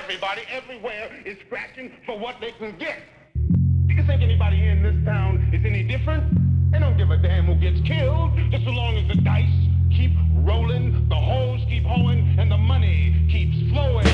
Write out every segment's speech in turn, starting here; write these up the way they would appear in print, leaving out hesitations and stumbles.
Everybody, everywhere, is scratching for what they can get. Do you think anybody here in this town is any different? They don't give a damn who gets killed, just so long as the dice keep rolling, the hoes keep hoeing, and the money keeps flowing.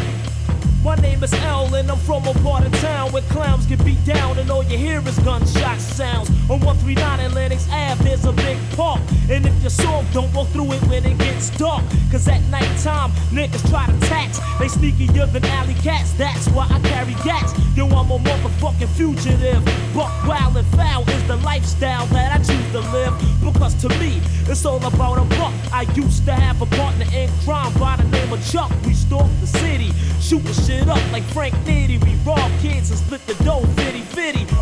My name is L and I'm from a part of town where clowns get beat down and all you hear is gunshot sounds. On 139 Atlantic Ave there's a big park, and if you're soft don't walk through it when it gets dark, cause at nighttime niggas try to tax. They sneakier than alley cats, that's why I carry gats. Yo, I'm a motherfucking fugitive. Buck wild and foul is the lifestyle that I choose to live, because to me it's all about a buck. I used to have a partner in crime by the name of Chuck. We stalked the city, shooting shit up like Frank Nitty. We robbed kids and split the dough, fitty.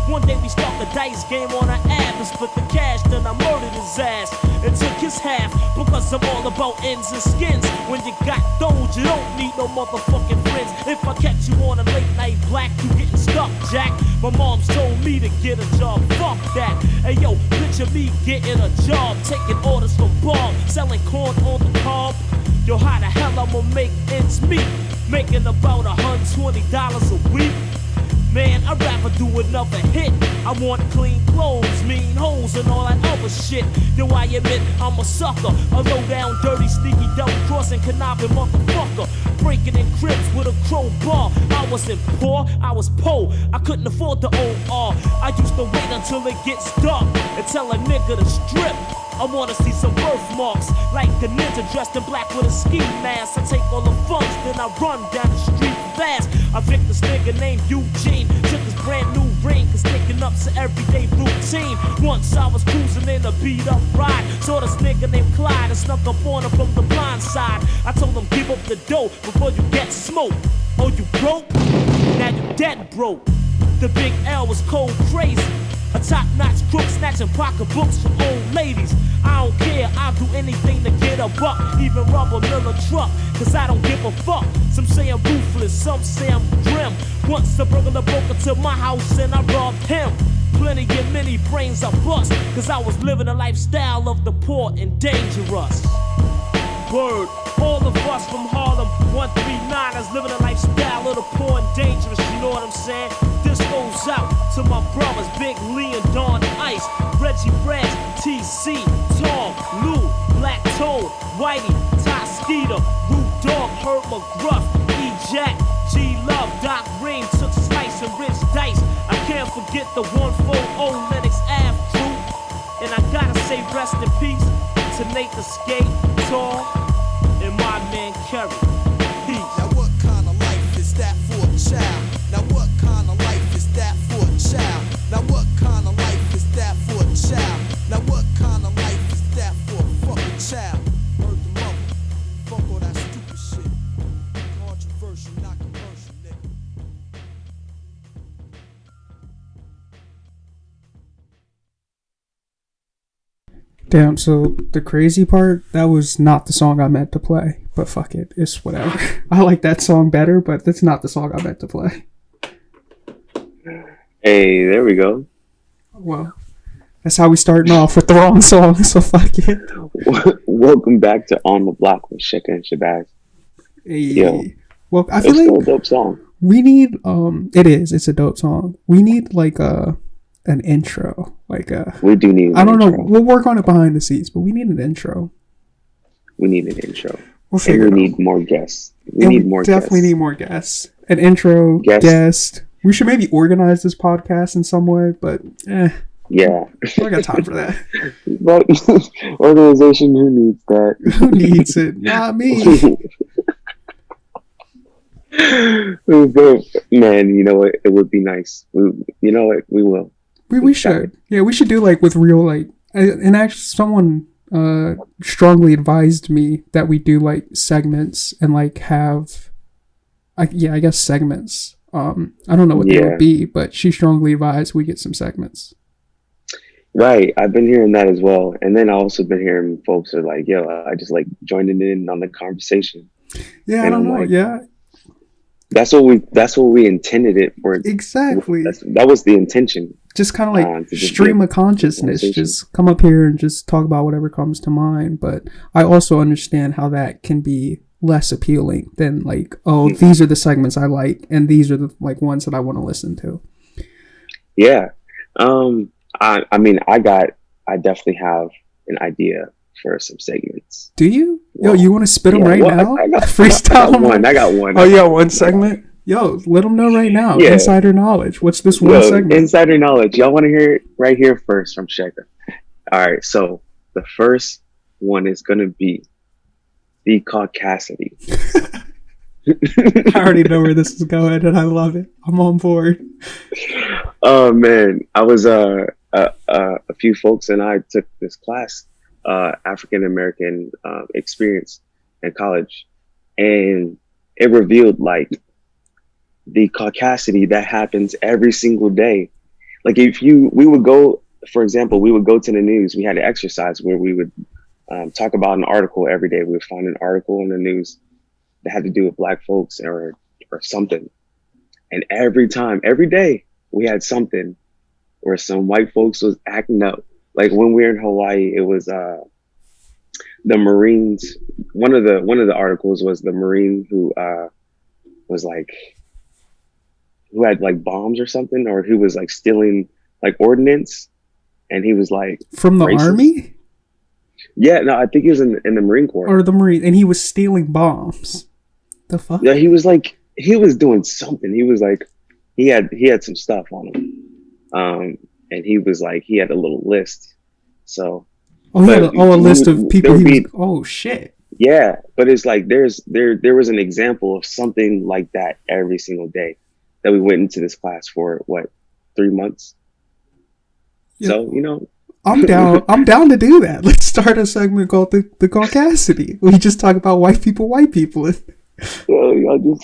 One day we start the dice game on an app and split the cash, then I murdered his ass and took his half, because I'm all about ends and skins. When you got those, you don't need no motherfucking friends. If I catch you on a late night black, you getting stuck, Jack. My mom's told me to get a job, fuck that. Hey yo, picture me getting a job, taking orders from Bob, selling corn on the cob. Yo, how the hell I'ma make ends meet? Making about $120 a week. Man, I'd rather do another hit. I want clean clothes, mean hoes, and all that other shit. Yo, I admit I'm a sucker, a low-down, dirty, sneaky, double-crossing, conniving motherfucker. Breaking in cribs with a crowbar. I wasn't poor, I was poor. I couldn't afford the OR. I used to wait until it gets dark and tell a nigga to strip. I wanna see some birthmarks, like a ninja dressed in black with a ski mask. I take all the funds, then I run down the street fast. I picked this nigga named Eugene, took his brand new ring, cause sticking up's an everyday routine. Once I was cruising in a beat up ride, saw this nigga named Clyde and snuck up on him from the blind side. I told him give up the dough before you get smoked. Oh, you broke? Now you dead broke. The big L was cold crazy, a top-notch crook snatching pocketbooks from old ladies. I don't care, I'll do anything to get a buck, even rub a Miller truck, cause I don't give a fuck. Some say I'm ruthless, some say I'm grim. Once I brought a broker to my house and I robbed him. Plenty of many brains I bust, cause I was living a lifestyle of the poor and dangerous. Word, all of us from Harlem, 139ers, living a lifestyle of the poor and dangerous, you know what I'm saying? This goes out to my brothers, Big Lee and Don Ice, Reggie Brad, TC, Tom, Lou, Black Toad, Whitey, Ty Skeeter, Root Dog, Herb McGruff, E-Jack, G-Love, Doc Ream, took Slice and Rich Dice. I can't forget the 140 Lennox Ave crew. And I gotta say rest in peace to Nate the Skate, Tall, and my man Kerry. Peace. Now what kind of life is that for a child? Now what kind of life is that for a child? Now what kind of life is that for a child? Now what kind of life is that for a fucking child? Heard the mother, fuck all that stupid shit. Controversial, not commercial, nigga. Damn, so the crazy part, that was not the song I meant to play. But fuck it, it's whatever. I like that song better, but that's not the song I meant to play. Hey, there we go. Well, that's how we starting off with the wrong song, so fuck it. Welcome back to On the Block with Sheka and Shabazz. Hey. Yo, Well, I it's feel still like a dope song. we need, it's a dope song. We need like an intro. We do need an I don't intro. know, we'll work on it behind the scenes, but we need an intro. We need an intro. We'll And figure we it out. need more guests. We And need more definitely guests. need more guests. An intro, Guest. guest. We should maybe organize this podcast in some way, but Yeah. I got time for that. But organization, who needs that? Who needs it? Not me. But, man, you know what? It would be nice. You know what? We will. We should. Yeah, we should do like with real like. And actually, someone strongly advised me that we do like segments and like have. I guess segments. I don't know what they would be, but she strongly advised we get some segments. Right. I've been hearing that as well. And then I also been hearing folks are like, yo, I just like joining in on the conversation. Yeah, And I don't I'm know. like, Yeah, That's what we intended it for. exactly. That was the intention. Just kind of like to just stream get of consciousness. conversation. Just come up here and just talk about whatever comes to mind. But I also understand how that can be less appealing than like, oh, these are the segments I like and these are the like ones that I want to listen to. Yeah. I mean, I definitely have an idea for some segments. Do you? Yo, Well, you want to spit them right now? Freestyle them. I got one. Oh, yeah, one segment. Yo, let them know right now. Yeah. Insider knowledge. What's this one Yo, segment? insider knowledge. Y'all want to hear it right here first from Sheka. All right. So the first one is going to be the Caucasity. I already know where this is going, and I love it. I'm on board. Oh man, I was a few folks and I took this class, African American experience in college, and it revealed like the Caucasity that happens every single day. Like we would go, for example, we would go to the news. We had an exercise where we would talk about an article every day. We would find an article in the news that had to do with Black folks or something. And every day we had something where some white folks was acting up. Like when we were in Hawaii, it was the Marines. One of the articles was the Marine who was like, who had like bombs or something, or who was like stealing like ordnance. And he was like, from the racist. Army? Yeah, no, I think he was in the Marine Corps. Or the Marine, and he was stealing bombs. The fuck? Yeah, he was doing something. He was like, he had some stuff on him. And he was like, he had a little list. So. Oh, he had a list of people oh shit. Yeah, but it's like there was an example of something like that every single day that we went into this class for 3 months. Yeah. So, you know. I'm down to do that. Let's start a segment called the Caucasity. We just talk about white people. Well, y'all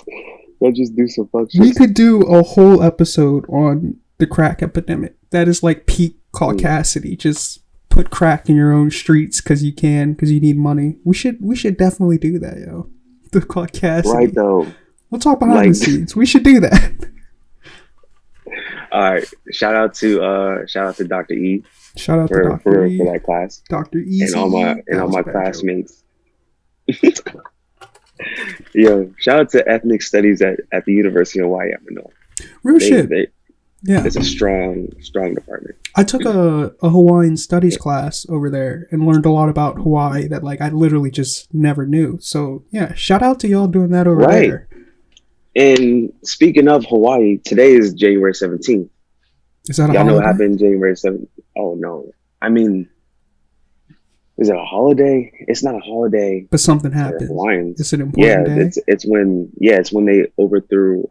just do some fuck shit. We could do a whole episode on the crack epidemic. That is like peak Caucasity. Just put crack in your own streets because you need money. We should definitely do that, yo. The Caucasity. Right though. We'll talk behind the scenes. We should do that. All right. Shout out to Dr. E. Shout out to Dr. E. for that class. Dr. E. And all my classmates. Yo, shout out to ethnic studies at the University of Hawaii. Real shit. Yeah, it's a strong department. I took a Hawaiian studies class over there and learned a lot about Hawaii that like I literally just never knew. So yeah, shout out to y'all doing that over there. And speaking of Hawaii, today is January 17th. Is that a y'all holiday? know what happened January 7th? Oh no, I mean, is it a holiday? It's not a holiday, but something happened. Hawaiians. It's an important day. It's when they overthrew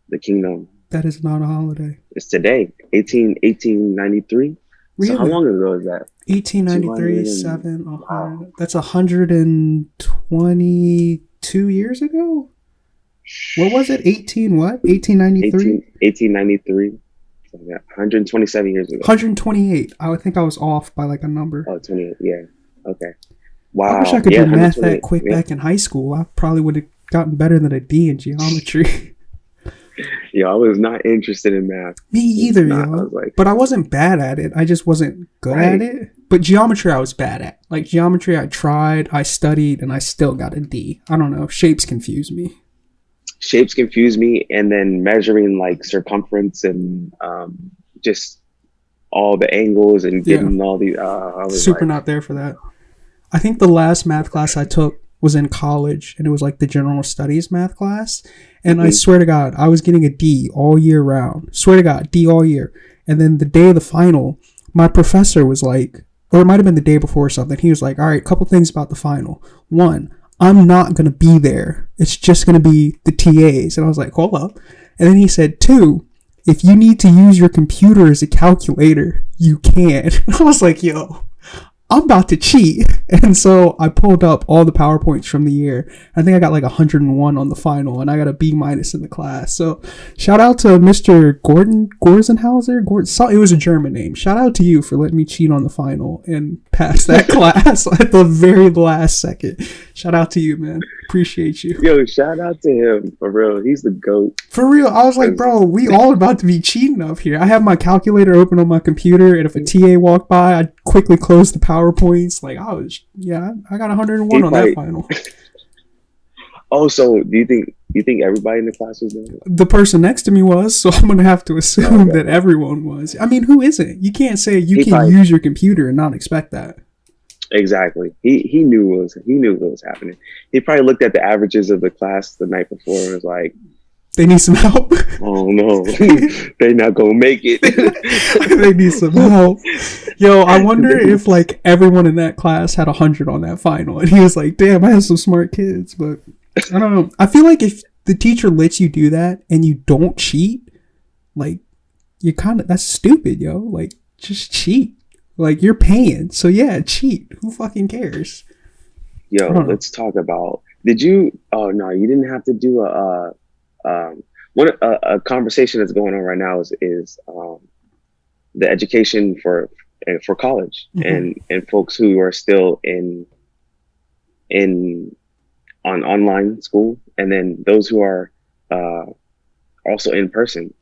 the kingdom. That is not a holiday. It's today, 1893. Really? So how long ago is that? 1893, 7. Wow. That's 122 years ago. What was it? 1893. 1893. 127 years ago. 128. I would think I was off by like a number. Oh, 28. Yeah. Okay. Wow. I wish I could do math that quick back in high school. I probably would have gotten better than a D in geometry. Yeah, I was not interested in math. Me either, yo. But I wasn't bad at it. I just wasn't good at it. But geometry I was bad at. Like geometry I tried, I studied, and I still got a D. I don't know. Shapes confuse me. And then measuring like circumference and just all the angles and getting all these. I was super not there for that. I think the last math class I took was in college, and it was like the general studies math class. And I swear to God, I was getting a D all year round. Swear to God, D all year. And then the day of the final, my professor was like, or it might have been the day before or something. He was like, all right, couple things about the final. One, I'm not going to be there. It's just going to be the TAs. And I was like, hold up. And then he said, 2, if you need to use your computer as a calculator, you can. And I was like, yo, I'm about to cheat. And so I pulled up all the PowerPoints from the year. I think I got like 101 on the final, and I got a B- in the class. So shout out to Mr. Gorsenhauser. It was a German name. Shout out to you for letting me cheat on the final and pass that class at the very last second. Shout out to you, man. Appreciate you. Yo, shout out to him for real. He's the GOAT. For real, I was like, bro, we all about to be cheating up here. I have my calculator open on my computer, and if a TA walked by, I'd quickly close the PowerPoints. Like, I got 101 on that final. Oh, so do you think everybody in the class was doing it? The person next to me was, so I'm gonna have to assume that everyone was. I mean, who isn't? You can't say you can't use your computer and not expect that. Exactly. He knew what was happening. He probably looked at the averages of the class the night before and was like, they need some help. Oh no, they're not gonna make it. They need some help. Yo, I wonder if like everyone in that class had 100 on that final, and he was like, "Damn, I have some smart kids." But I don't know. I feel like if the teacher lets you do that and you don't cheat, like that's stupid, yo. Like, just cheat. Like, you're paying, so yeah, cheat. Who fucking cares? Yo, let's talk about. Did you? Oh no, you didn't have to do a conversation that's going on right now is the education for college and folks who are still on online school, and then those who are also in person.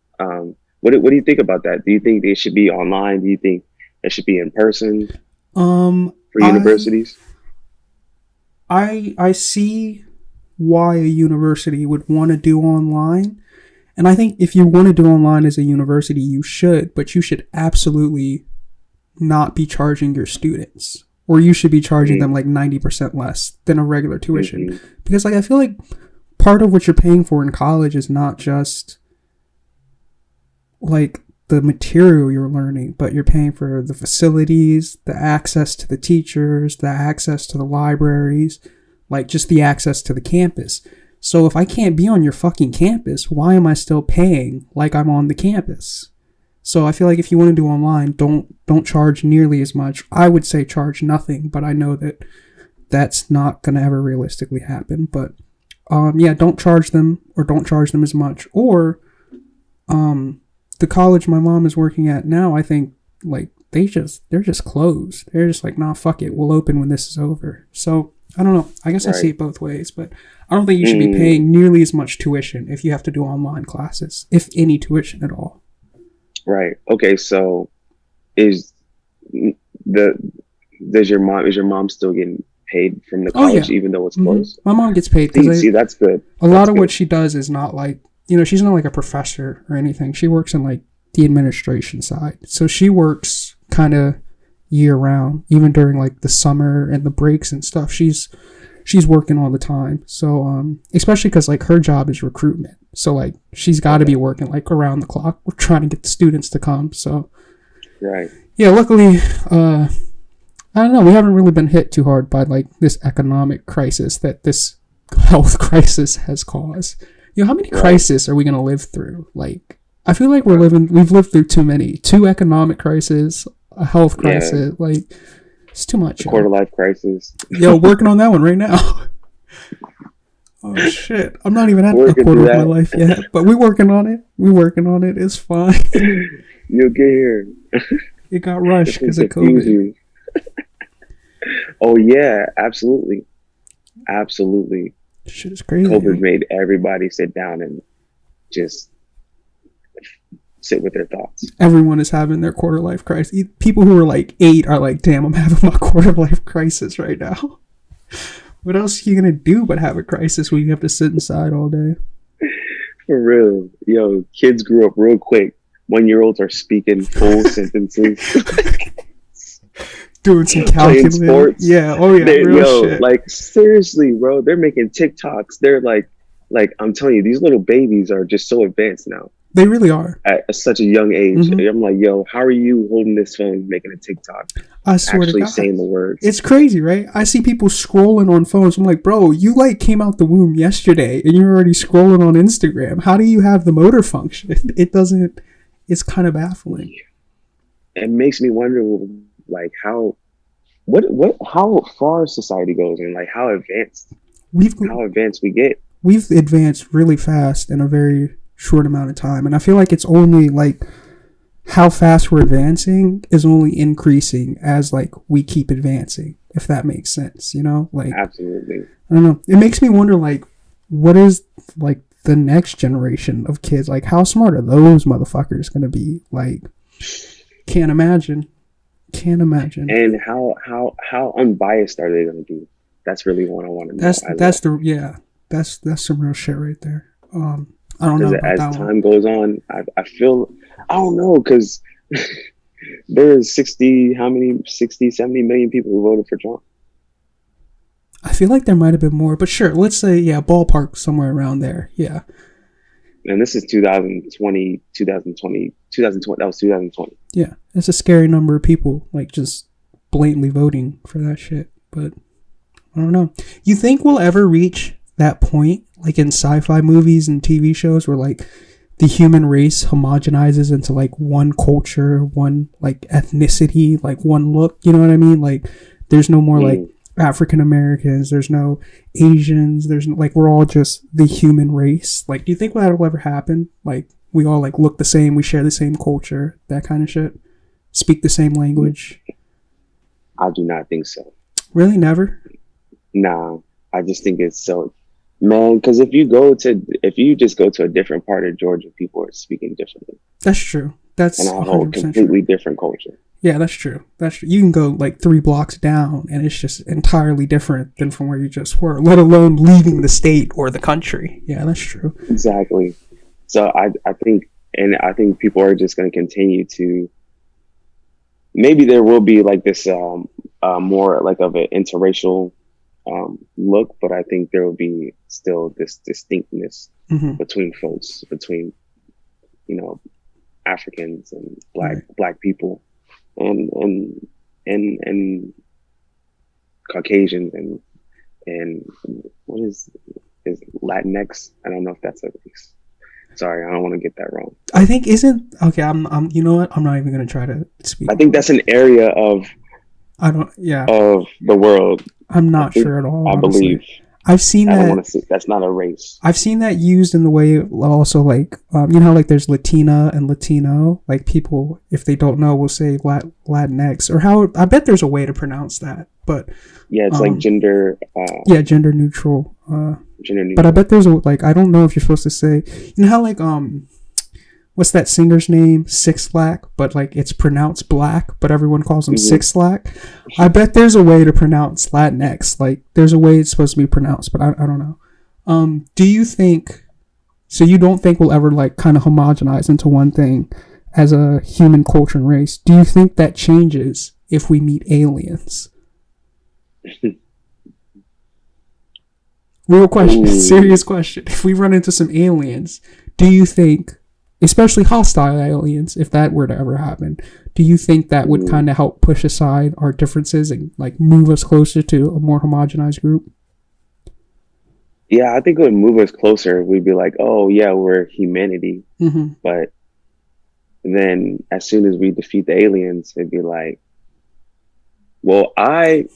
What do you think about that? Do you think they should be online? Do you think it should be in person for universities? I see why a university would want to do online. And I think if you want to do online as a university, you should, but you should absolutely not be charging your students, or you should be charging them like 90% less than a regular tuition. Because like, I feel like part of what you're paying for in college is not just like the material you're learning, but you're paying for the facilities, the access to the teachers, the access to the libraries, like just the access to the campus. So if I can't be on your fucking campus, why am I still paying like I'm on the campus? So I feel like if you want to do online, don't charge nearly as much. I would say charge nothing, but I know that that's not going to ever realistically happen. But yeah, don't charge them, or don't charge them as much. Or the college my mom is working at now, I think like they're just closed. They're just like, nah, fuck it, we'll open when this is over. So I don't know. I guess I see it both ways, but I don't think you should be paying nearly as much tuition if you have to do online classes, if any tuition at all. Right. Okay. So is your mom still getting paid from the college even though it's closed? My mom gets paid. See, that's good. A lot of what she does is not like, she's not like a professor or anything. She works in like the administration side. So she works kind of year round, even during like the summer and the breaks and stuff. She's working all the time. So especially because like her job is recruitment. So like she's got to be working like around the clock. We're trying to get the students to come. So right. Yeah, luckily, I don't know. We haven't really been hit too hard by like this economic crisis that this health crisis has caused. How many crises are we gonna live through? Like, I feel like we've lived through too many. 2 economic crises, a health crisis. Yeah. Like, it's too much. Quarter life crisis. Yo, working on that one right now. Oh shit! I'm not even at a quarter of my life yet, but we're working on it. It's fine. You'll get here. It got rushed because of COVID. Oh yeah, absolutely. Shit is crazy. COVID made everybody sit down and just sit with their thoughts. Everyone is having their quarter life crisis. People who are like 8 are like, damn, I'm having my quarter life crisis right now. What else are you going to do but have a crisis when you have to sit inside all day? For real. Yo, kids grew up real quick. 1-year-olds are speaking full sentences. Doing some calculating. Sports. Yeah. Oh yeah. Real shit. Like seriously, bro. They're making TikToks. They're like I'm telling you, these little babies are just so advanced now. They really are. At such a young age. I'm like, yo, how are you holding this phone, making a TikTok? I swear actually to God. Saying the words. It's crazy, right? I see people scrolling on phones. I'm like, bro, you like came out the womb yesterday and you're already scrolling on Instagram. How do you have the motor function? It doesn't. It's kind of baffling. It makes me wonder, like, how far society goes and like how advanced we get. We've advanced really fast in a very short amount of time, and I feel like it's only like how fast we're advancing is only increasing as like we keep advancing, if that makes sense, you know? Like, Absolutely. I don't know. It makes me wonder, like, what is like the next generation of kids? Like, how smart are those motherfuckers gonna be? Like, can't imagine. Can't imagine. And how unbiased are they going to be? That's really what I want to know. That's some real shit right there. I don't know about as that time one. goes on, I feel, I don't know, because there's 70 million people who voted for Trump. I feel like there might have been more, but sure, let's say, yeah, ballpark somewhere around there. Yeah. And this is 2020, that was 2020. Yeah. It's a scary number of people, like, just blatantly voting for that shit. But I don't know. You think we'll ever reach that point, like in sci-fi movies and TV shows, where like the human race homogenizes into like one culture, one like ethnicity, like one look, you know what I mean? Like there's no more like African Americans, there's no Asians, there's no, like, we're all just the human race. Like, do you think that will ever happen? Like, we all like look the same, we share the same culture, that kind of shit, speak the same language? I do not think so. Really? Never? Nah, I just think it's so, man, because if you just go to a different part of Georgia, people are speaking differently. That's true. That's and have a whole 100% completely true. Different culture. Yeah, that's true. That's true. You can go like 3 blocks down and it's just entirely different than from where you just were, let alone leaving the state or the country. Yeah, that's true. Exactly. So I think people are just going to continue to, maybe there will be like this more like of an interracial look, but I think there will be still this distinctness between folks, between, you know, Africans and black people and Caucasians and what is Latinx? I don't know if that's a race. Sorry, I don't want to get that wrong. I think I'm you know what? I'm not even going to try to speak. I think that's an area of of the world. I'm not sure at all. I honestly. believe. I've seen that. I don't want to see. That's not a race. I've seen that used in the way also like you know how like there's Latina and Latino, like people, if they don't know, will say Latinx, or how, I bet there's a way to pronounce that, but yeah, it's like gender. Gender neutral. Gender neutral. But I bet there's a, like, I don't know if you're supposed to say, you know how like what's that singer's name? Six Lack, but like it's pronounced black, but everyone calls him Six Lack. I bet there's a way to pronounce Latinx. Like there's a way it's supposed to be pronounced, but I don't know. Do you think, so you don't think we'll ever like kind of homogenize into one thing as a human culture and race? Do you think that changes if we meet aliens? Real question, serious question. If we run into some aliens, do you think, especially hostile aliens, if that were to ever happen, do you think that would kind of help push aside our differences and like move us closer to a more homogenized group? Yeah, I think it would move us closer. We'd be like, oh yeah, we're humanity. But then as soon as we defeat the aliens, it'd be like, well, I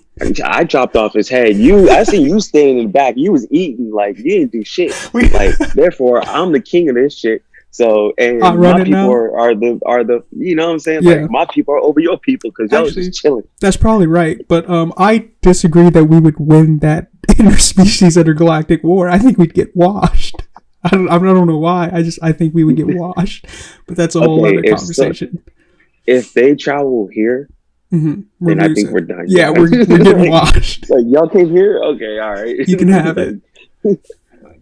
chopped off his head. I see you standing in the back. You was eating, like you didn't do shit. Like therefore, I'm the king of this shit. So, and my people are the you know what I'm saying? Yeah. Like my people are over your people because y'all was just chilling. That's probably right, but I disagree that we would win that interspecies intergalactic war. I think we'd get washed. I don't know why. I think we would get washed, but that's a whole other conversation. So, if they travel here, then I think we're done. Yeah, we're getting washed. Like y'all came here, okay, all right. You can have it.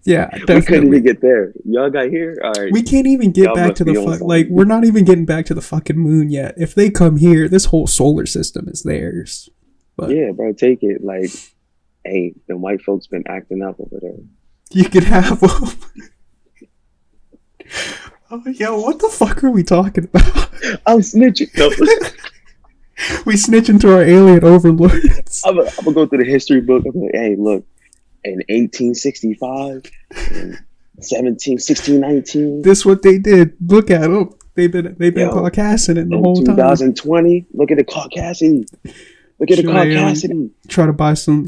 Yeah, definitely. We couldn't even get there. Y'all got here? All right. We can't even get back to the like, we're not even getting back to the fucking moon yet. If they come here, this whole solar system is theirs. But yeah, bro, take it. Like, hey, the white folks been acting up over there. You can have them. Oh, yo, what the fuck are we talking about? I'm snitching. No. We snitching to our alien overlords. I'm gonna go through the history book. I'm like, hey, look. In 1865, in 1619. This what they did. Look at them. They've been Caucasian in the whole 2020, time. 2020. Look at the Caucasian. Look at the Caucasian. Try to buy some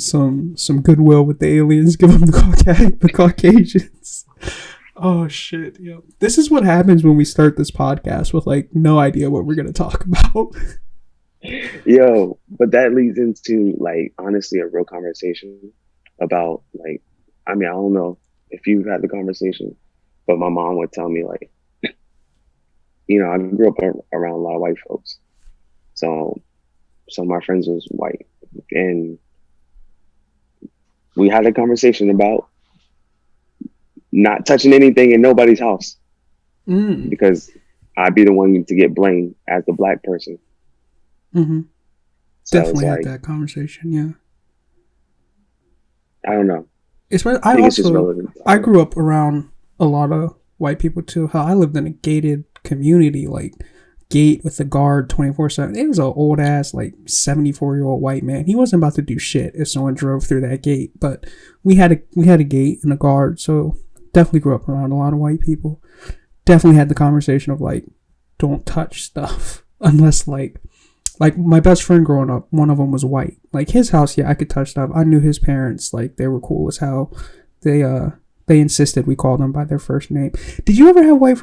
goodwill with the aliens. Give them the Caucasians. Oh shit! Yeah, this is what happens when we start this podcast with like no idea what we're gonna talk about. Yo, but that leads into like honestly a real conversation about like, I mean, I don't know if you've had the conversation, but my mom would tell me like, you know, I grew up around a lot of white folks, so some of my friends was white, and we had a conversation about not touching anything in nobody's house because I'd be the one to get blamed as the black person. Mm-hmm. So Definitely had like, that conversation. Yeah. I don't know. I think it's just also relevant. I grew up around a lot of white people too. Hell, I lived in a gated community, like gate with the guard 24/7. It was an old ass like 74-year-old white man. He wasn't about to do shit if someone drove through that gate, but we had a gate and a guard, so definitely grew up around a lot of white people. Definitely had the conversation of like, don't touch stuff unless like my best friend growing up, one of them was white. Like his house, yeah, I could touch stuff. I knew his parents, like they were cool as hell. They insisted we call them by their first name. Did you ever have white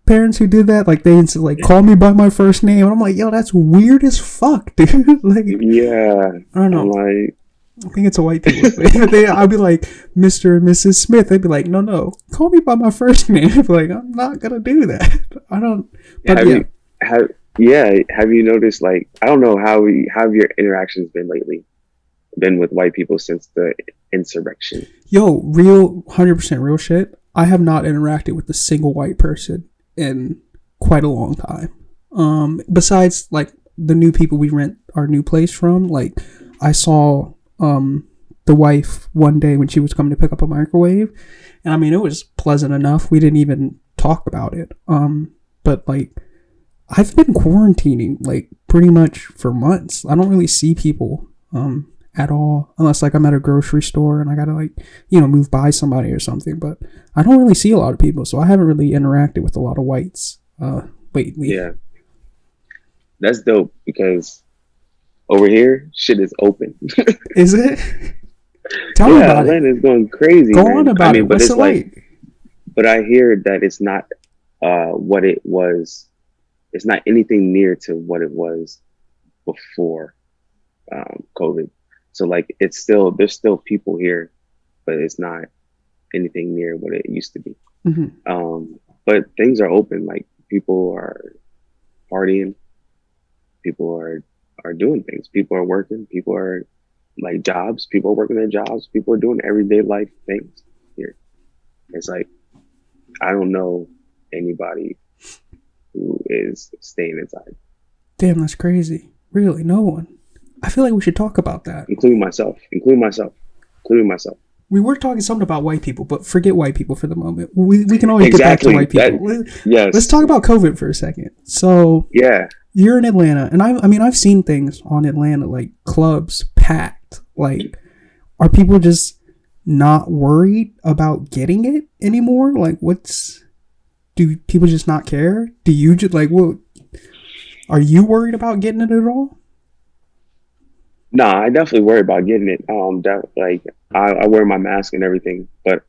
parents who did that? Like they like call me by my first name, and I'm like, yo, that's weird as fuck, dude. Like, yeah, I don't know. Like, I think it's a white people thing. I'd be like, Mr. and Mrs. Smith. They'd be like, no, call me by my first name. I'd be like, I'm not gonna do that. I don't. But have you noticed, like, I don't know how your interactions been lately, been with white people since the insurrection? Yo, real 100% real shit. I have not interacted with a single white person in quite a long time. Besides like the new people we rent our new place from. Like I saw the wife one day when she was coming to pick up a microwave, and I mean it was pleasant enough. We didn't even talk about it. But like I've been quarantining like pretty much for months. I don't really see people at all unless like I'm at a grocery store and I gotta like, you know, move by somebody or something. But I don't really see a lot of people, so I haven't really interacted with a lot of whites lately. Yeah, that's dope because over here shit is open. Is it? Tell me about Atlanta it. is going crazy. Go man. on about it. But What's it's it like? But I hear that it's not what it was. It's not anything near to what it was before COVID. So like there's still people here, but it's not anything near what it used to be. Mm-hmm. But things are open. Like people are partying, people are doing things. People are working. People are like jobs. People are working their jobs. People are doing everyday life things here. It's like I don't know anybody who is staying inside. Damn, that's crazy. Really, no one. I feel like we should talk about that. Including myself. We were talking something about white people, but forget white people for the moment. We can always get back to white people. Yes. Let's talk about COVID for a second. So yeah, you're in Atlanta, and I mean I've seen things on Atlanta like clubs packed. Like, are people just not worried about getting it anymore? Like, do people just not care? Do you just like what? Are you worried about getting it at all? Nah, I definitely worry about getting it. I wear my mask and everything, but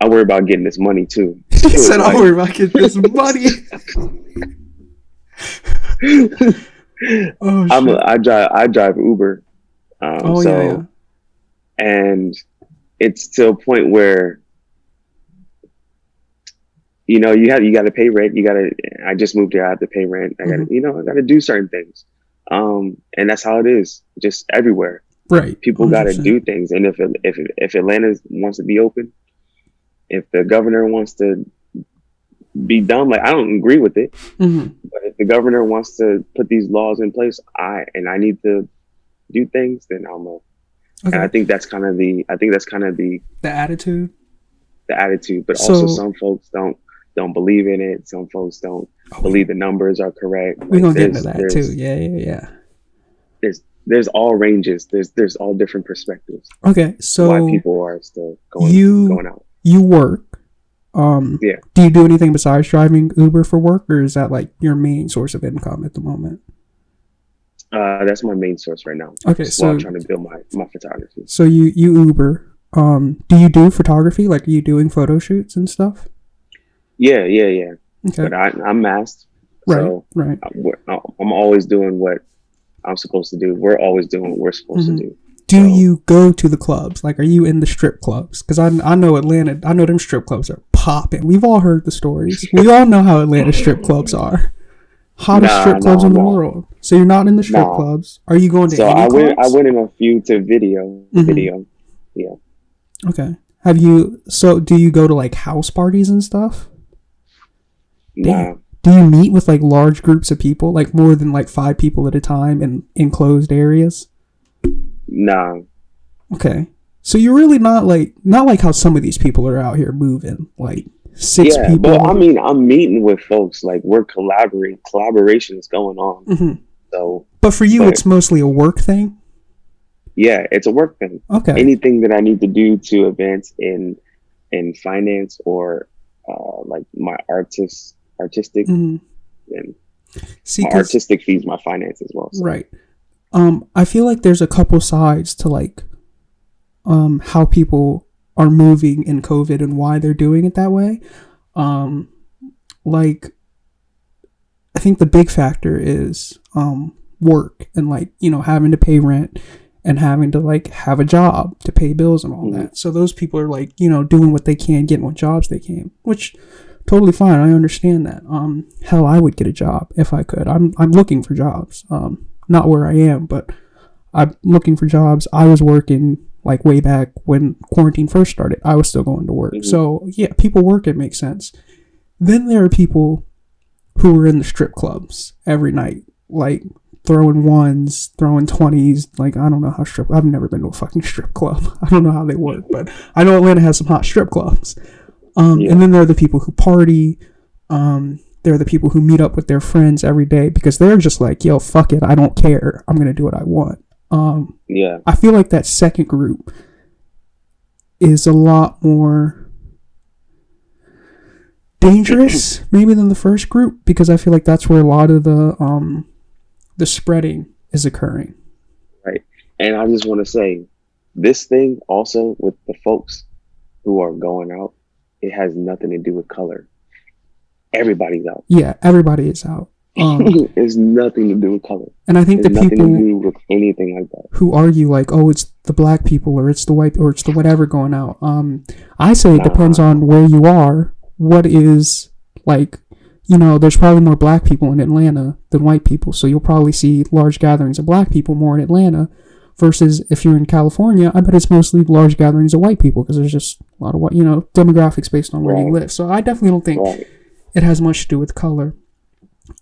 I worry about getting this money too. He said, "I worry about getting this money." Oh shit! I drive Uber. Yeah. And it's to a point where you know you got to pay rent. I just moved here. I have to pay rent. I got to do certain things. And that's how it is, just everywhere. Right. People got to do things. And if Atlanta wants to be open, if the governor wants to be dumb, like I don't agree with it, but if the governor wants to put these laws in place, I need to do things, then I'll know. Okay. And I think that's kind of the attitude. The attitude, but also some folks don't believe in it. Some folks don't believe the numbers are correct. We're gonna get into that too. Yeah. There's all ranges. There's all different perspectives. Okay, so why people are still going out. You work. Yeah. Do you do anything besides driving Uber for work, or is that like your main source of income at the moment? That's my main source right now. Okay, so I'm trying to build my photography. So you Uber. Do you do photography? Like, are you doing photo shoots and stuff? Yeah. Okay. But I'm masked, Right. so Right. I'm always doing what I'm supposed to do. We're always doing what we're supposed Mm-hmm. to do. Do So, you go to the clubs? Like, are you in the strip clubs? Because I know Atlanta. I know them strip clubs are popping. We've all heard the stories. We all know how Atlanta strip clubs are. Hottest strip clubs in the world. So you're not in the strip clubs. Are you going to So any clubs? I went in a few to video. Yeah. Okay. Have you? So do you go to like house parties and stuff? Nah. Do you meet with like large groups of people, like more than like 5 people at a time in enclosed areas? Nah. Okay. So you're really not like how some of these people are out here moving, like 6 Yeah, people. but I mean, I'm meeting with folks. Like, we're collaborating. Collaboration is going on. Mm-hmm. So, but for you, it's mostly a work thing. Yeah, it's a work thing. Okay. Anything that I need to do to advance in finance or like my artistic, and See, my artistic feeds my finance as well. So. Right. I feel like there's a couple sides to like how people are moving in COVID and why they're doing it that way. Like, I think the big factor is work and like, you know, having to pay rent and having to like have a job to pay bills and all that. So those people are like, you know, doing what they can, getting what jobs they can, which totally fine. I understand that. Hell, I would get a job if I could. I'm looking for jobs. Not where I am, but I'm looking for jobs. I was working like way back when quarantine first started. I was still going to work. So yeah, people work, it makes sense. Then there are people who are in the strip clubs every night, like throwing ones, throwing 20s. Like, I don't know how I've never been to a fucking strip club. I don't know how they work, but I know Atlanta has some hot strip clubs. And then there are the people who party. There are the people who meet up with their friends every day because they're just like, yo, fuck it, I don't care. I'm going to do what I want. I feel like that second group is a lot more dangerous maybe than the first group, because I feel like that's where a lot of the spreading is occurring. Right. And I just want to say this thing also with the folks who are going out, it has nothing to do with color. Everybody's out. Yeah, everybody is out. It's nothing to do with color. And I think the people nothing to do with anything like that who argue like, oh, it's the black people or it's the white or it's the whatever going out. I say it depends on where you are. What is like, you know, there's probably more black people in Atlanta than white people, so you'll probably see large gatherings of black people more in Atlanta. Versus if you're in California, I bet it's mostly large gatherings of white people because there's just a lot of white, you know, demographics based on where you live. So I definitely don't think it has much to do with color.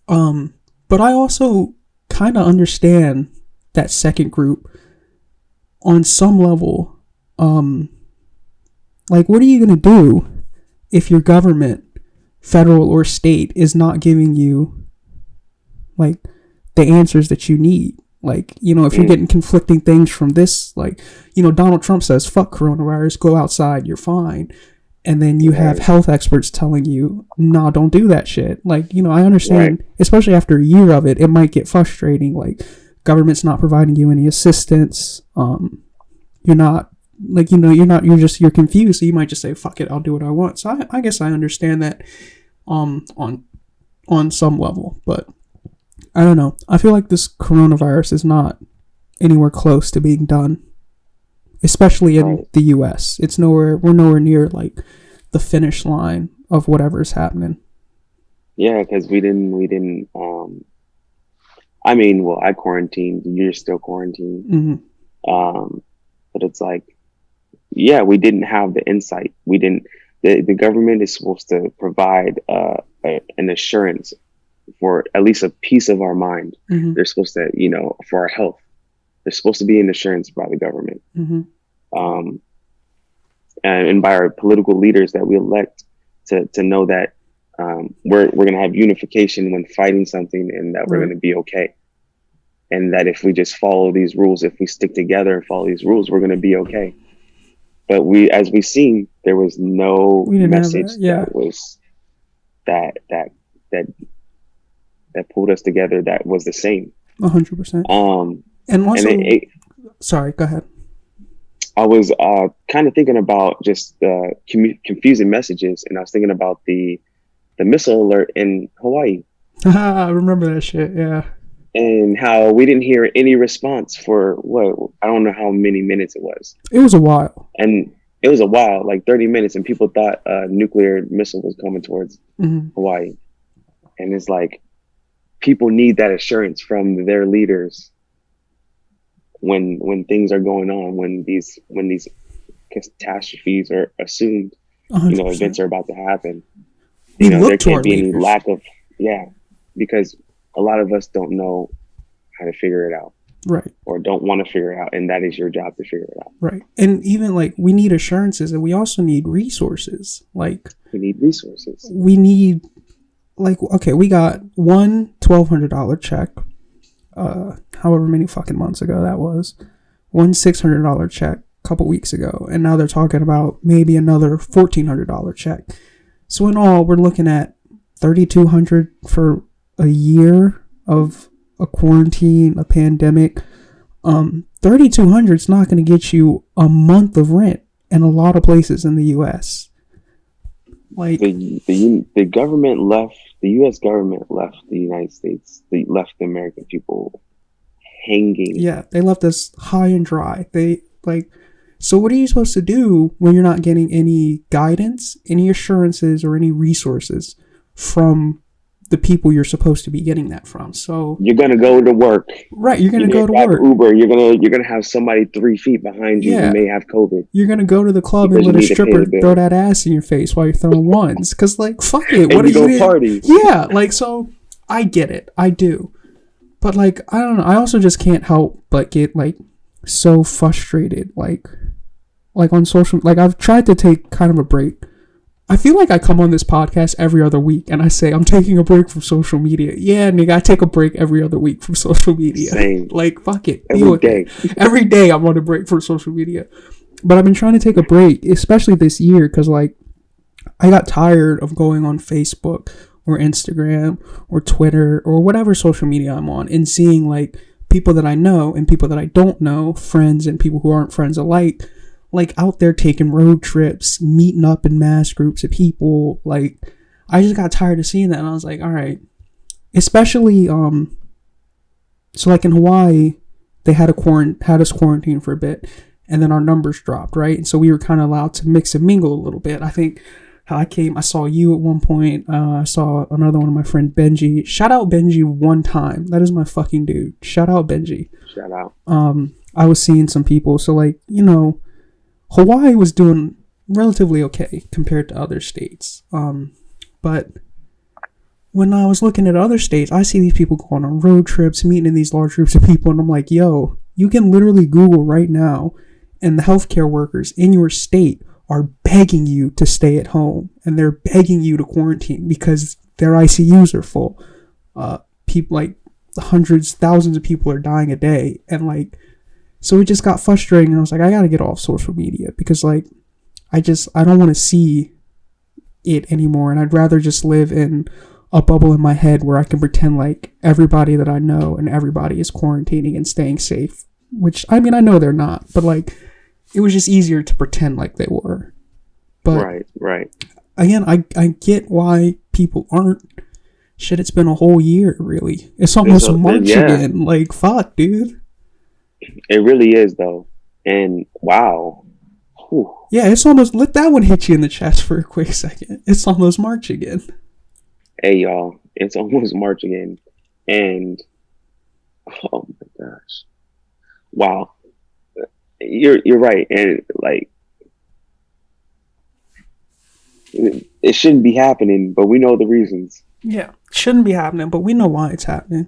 But I also kind of understand that second group on some level. Like, what are you going to do if your government, federal or state, is not giving you like the answers that you need? Like, you know, if you're getting conflicting things from this, like, you know, Donald Trump says, fuck coronavirus, go outside, you're fine. And then you have health experts telling you, nah, don't do that shit. Like, you know, I understand, especially after a year of it, it might get frustrating. Like, government's not providing you any assistance. You're not, like, you know, you're confused. So you might just say, fuck it, I'll do what I want. So I guess I understand that on some level. But I don't know. I feel like this coronavirus is not anywhere close to being done. Especially in the U.S. We're nowhere near like the finish line of whatever's happening. Yeah, because we didn't. I mean, well, I quarantined. You're still quarantined. But it's like, yeah, we didn't have the insight. We didn't. The government is supposed to provide an assurance for at least a piece of our mind. They're supposed to, you know, for our health. There's supposed to be an assurance by the government, and by our political leaders that we elect to know that we're going to have unification when fighting something, and that we're going to be okay, and that if we just follow these rules, if we stick together and follow these rules, we're going to be okay. But as we seen, there was no message that was that pulled us together. That was the same. 100%. And also, sorry, go ahead. I was kind of thinking about just confusing messages, and I was thinking about the the missile alert in Hawaii, I remember that shit. Yeah. and how we didn't hear any response for what, I don't know how many minutes it was, It was a while. and it was a while, like 30 minutes, and people thought a nuclear missile was coming towards Hawaii, and it's like people need that assurance from their leaders when things are going on, when these catastrophes are assumed, 100%. events are about to happen. We There look to our can't be any leaders. lack of, because a lot of us don't know how to figure it out, Right. or don't want to figure it out, and that is your job to figure it out. Right. And even like we need assurances, and we also need resources. Like We need resources. we need, like, okay, we got one $1,200 check, however many fucking months ago that was, one $600 check a couple weeks ago, and now they're talking about maybe another $1,400 check. So in all, we're looking at $3,200 for a year of a quarantine, a pandemic. $3,200 is not going to get you a month of rent in a lot of places in the U.S. Like, The government left, the U.S. government left the United States, they left the American people hanging. yeah, they left us high and dry. They like, so what are you supposed to do when you're not getting any guidance, any assurances, or any resources from the people you're supposed to be getting that from? So You're gonna go to work. right, you're gonna go to drive work. Uber. You're gonna have somebody 3 feet behind you Yeah. who may have COVID. You're gonna go to the club Because and let you a need to pay stripper the bill. throw that ass in your face while you're throwing ones. Cause like, fuck it, And what are you go you? party. Yeah, like, so I get it, I do, but like, I don't know. I also just can't help but get like so frustrated, like on social. Like, I've tried to take kind of a break. I feel like I come on this podcast every other week and I say I'm taking a break from social media. Yeah, nigga, I take a break every other week from social media. Same. Like, fuck it. Every deal with day. it. Every day I'm on a break from social media. But I've been trying to take a break, especially this year, because like I got tired of going on Facebook or Instagram or Twitter or whatever social media I'm on and seeing like people that I know and people that I don't know, friends and people who aren't friends alike, like out there taking road trips, meeting up in mass groups of people. Like, I just got tired of seeing that, and I was like, all right. Especially so like in Hawaii, they had us quarantine for a bit, and then our numbers dropped, right? And so we were kind of allowed to mix and mingle a little bit. I think I saw you at one point. I saw another one of my friend Benji. Shout out Benji one time. That is my fucking dude. Shout out Benji. Shout out. I was seeing some people. So like, Hawaii was doing relatively okay compared to other states. But when I was looking at other states, I see these people going on road trips, meeting in these large groups of people, and I'm like, yo, you can literally Google right now, and the healthcare workers in your state are begging you to stay at home, and they're begging you to quarantine because their ICUs are full. People, like, hundreds, thousands of people are dying a day, and like, so it just got frustrating, and I was like, I gotta get off social media because like, I don't want to see it anymore, and I'd rather just live in a bubble in my head where I can pretend like everybody that I know and everybody is quarantining and staying safe, which, I mean, I know they're not, but like, it was just easier to pretend like they were. But Right. again, I get why people aren't. Shit, it's been a whole year, really. It's almost March again. Like, fuck, dude. It really is, though. And wow. Whew. Yeah, it's almost, let that one hit you in the chest for a quick second. It's almost March again. Hey, y'all. It's almost March again. And, oh my gosh. Wow. You're right. And like, it shouldn't be happening, but we know the reasons. Yeah, shouldn't be happening, but we know why it's happening.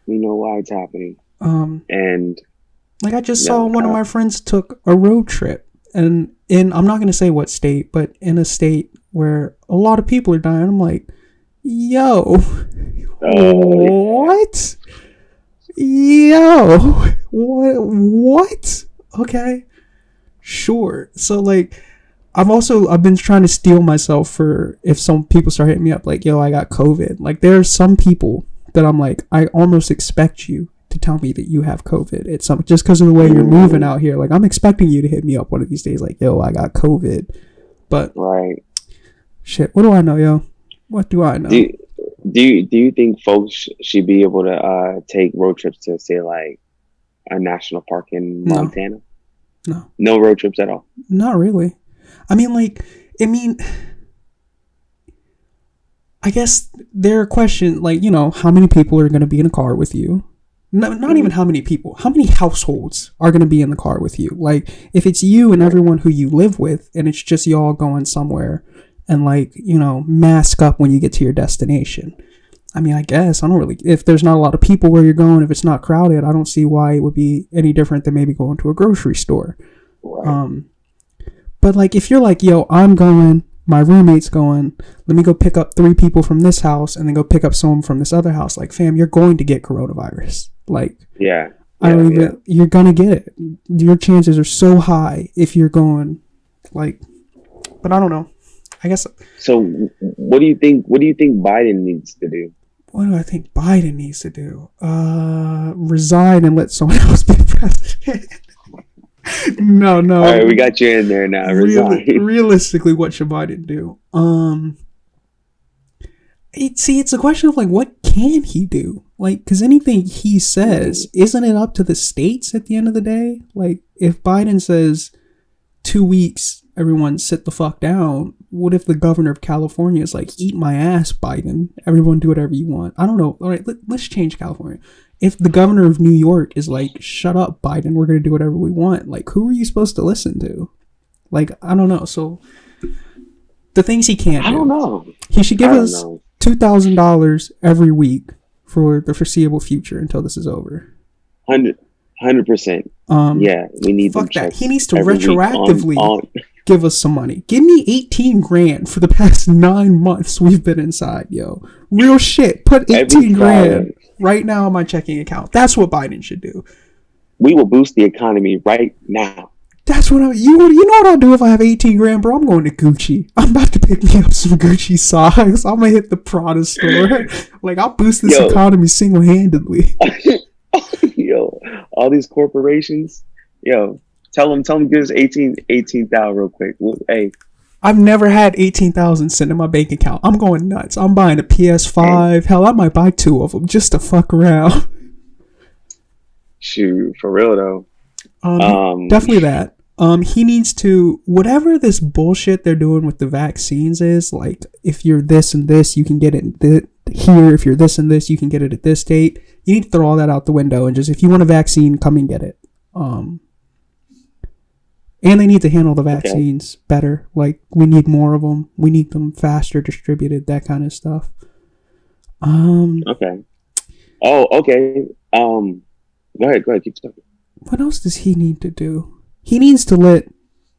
We know why it's happening. And like, I just saw one of my friends took a road trip, and I'm not gonna say what state, but in a state where a lot of people are dying. I'm like, yo, what? Yo, what? Okay, sure. So like, I've been trying to steel myself for if some people start hitting me up like, yo, I got COVID. Like, there are some people that I'm like, I almost expect you to tell me that you have COVID. It's just because of the way you're moving out here. Like, I'm expecting you to hit me up one of these days like, yo, I got COVID. But right. Shit, what do I know, yo? What do I know? Do you think folks should be able to take road trips to, say, like a national park in Montana? No road trips at all. Not really. I guess there are questions like, how many people are going to be in a car with you? Not even how many people. How many households are going to be in the car with you? Like, if it's you and everyone who you live with, and it's just y'all going somewhere, and like, mask up when you get to your destination. I mean, I guess I don't really. If there's not a lot of people where you're going, if it's not crowded, I don't see why it would be any different than maybe going to a grocery store. Right. But like, if you're like, yo, I'm going. My roommate's going, let me go pick up 3 people from this house and then go pick up someone from this other house. Like, fam, you're going to get coronavirus. Like, yeah. You're going to get it. Your chances are so high if you're going, like, but I don't know. I guess. So what do you think Biden needs to do? What do I think Biden needs to do? Resign and let someone else be president. No. All right, we got you in there now. Realistically, what should Biden do? It's a question of like, what can he do? Like, because anything he says, isn't it up to the states at the end of the day? Like, if Biden says 2 weeks, everyone sit the fuck down. What if the governor of California is like, eat my ass, Biden? Everyone do whatever you want. I don't know. All right, let's change California. If the governor of New York is like, shut up, Biden, we're going to do whatever we want. Like, who are you supposed to listen to? Like, I don't know. So the things he can't do. I don't know. He should give us $2,000 every week for the foreseeable future until this is over. 100%. Yeah, we need fuck that. He needs to retroactively give us some money. Give me 18 grand for the past 9 months we've been inside, yo. Real shit. Put 18 grand right now on my checking account. That's what Biden should do. We will boost the economy right now. That's what you know what I'll do if I have 18 grand, bro? I'm going to Gucci. I'm about to pick me up some Gucci socks. I'm gonna hit the Prada store. Like, I'll boost this economy single-handedly. Yo, all these corporations, tell them give us 18,000 real quick. Hey, I've never had 18,000 sent in my bank account. I'm going nuts. I'm buying a PS5. Hell, I might buy 2 of them just to fuck around. Shoot, for real though. Definitely that. He needs to, whatever this bullshit they're doing with the vaccines is, like, if you're this and this, you can get it here. If you're this and this, you can get it at this date. You need to throw all that out the window and just, if you want a vaccine, come and get it. And they need to handle the vaccines better. Like, we need more of them. We need them faster distributed, that kind of stuff. Okay. Oh, okay. Go ahead. Keep talking. What else does he need to do? He needs to let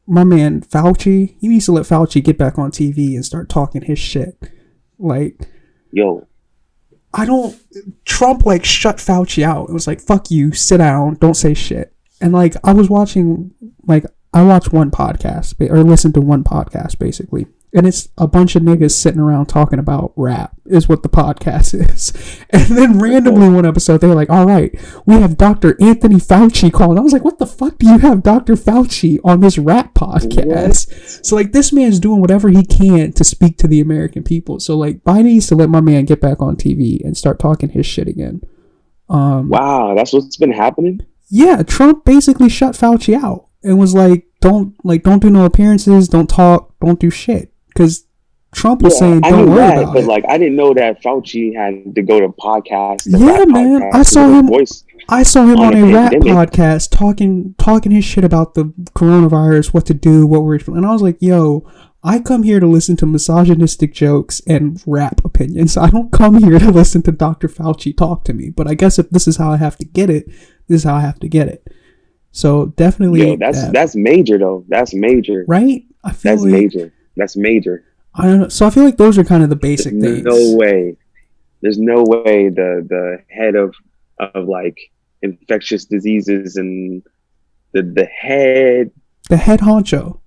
my man Fauci, get back on TV and start talking his shit. Like, yo. Trump, like, shut Fauci out. It was like, fuck you, sit down, don't say shit. And, like, I watched one podcast, or listened to one podcast, basically. And it's a bunch of niggas sitting around talking about rap, is what the podcast is. And then randomly one episode, they were like, all right, we have Dr. Anthony Fauci calling. I was like, what the fuck do you have Dr. Fauci on this rap podcast? What? So, like, this man's doing whatever he can to speak to the American people. So, like, Biden needs to let my man get back on TV and start talking his shit again. Wow, that's what's been happening? Yeah, Trump basically shut Fauci out and was like, don't do no appearances, don't talk, don't do shit. Because Trump was saying, don't worry about it. But, like, I didn't know that Fauci had to go to podcasts. Yeah, man. I saw him on a rap podcast talking his shit about the coronavirus, what to do, what we're... And I was like, yo, I come here to listen to misogynistic jokes and rap opinions. I don't come here to listen to Dr. Fauci talk to me. But I guess if this is how I have to get it, this is how I have to get it. So, definitely... Yo, that's major, though. That's major. Right? I feel that's major. That's major. I don't know. So I feel like those are kind of the basic things. No way. There's no way the head of like infectious diseases and the head honcho.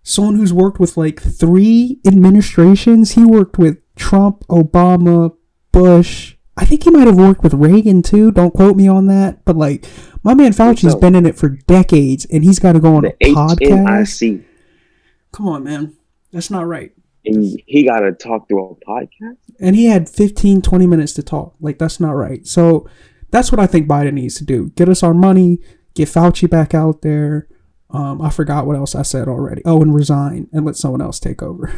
Someone who's worked with like 3 administrations. He worked with Trump, Obama, Bush. I think he might have worked with Reagan too. Don't quote me on that. But like, my man Fauci's been in it for decades, and he's got to go on a podcast. HNIC. Come on, man. That's not right. and he got to talk through a podcast. And he had 15, 20 minutes to talk. Like, that's not right. So that's what I think Biden needs to do. Get us our money, get Fauci back out there. I forgot what else I said already. Oh, and resign and let someone else take over.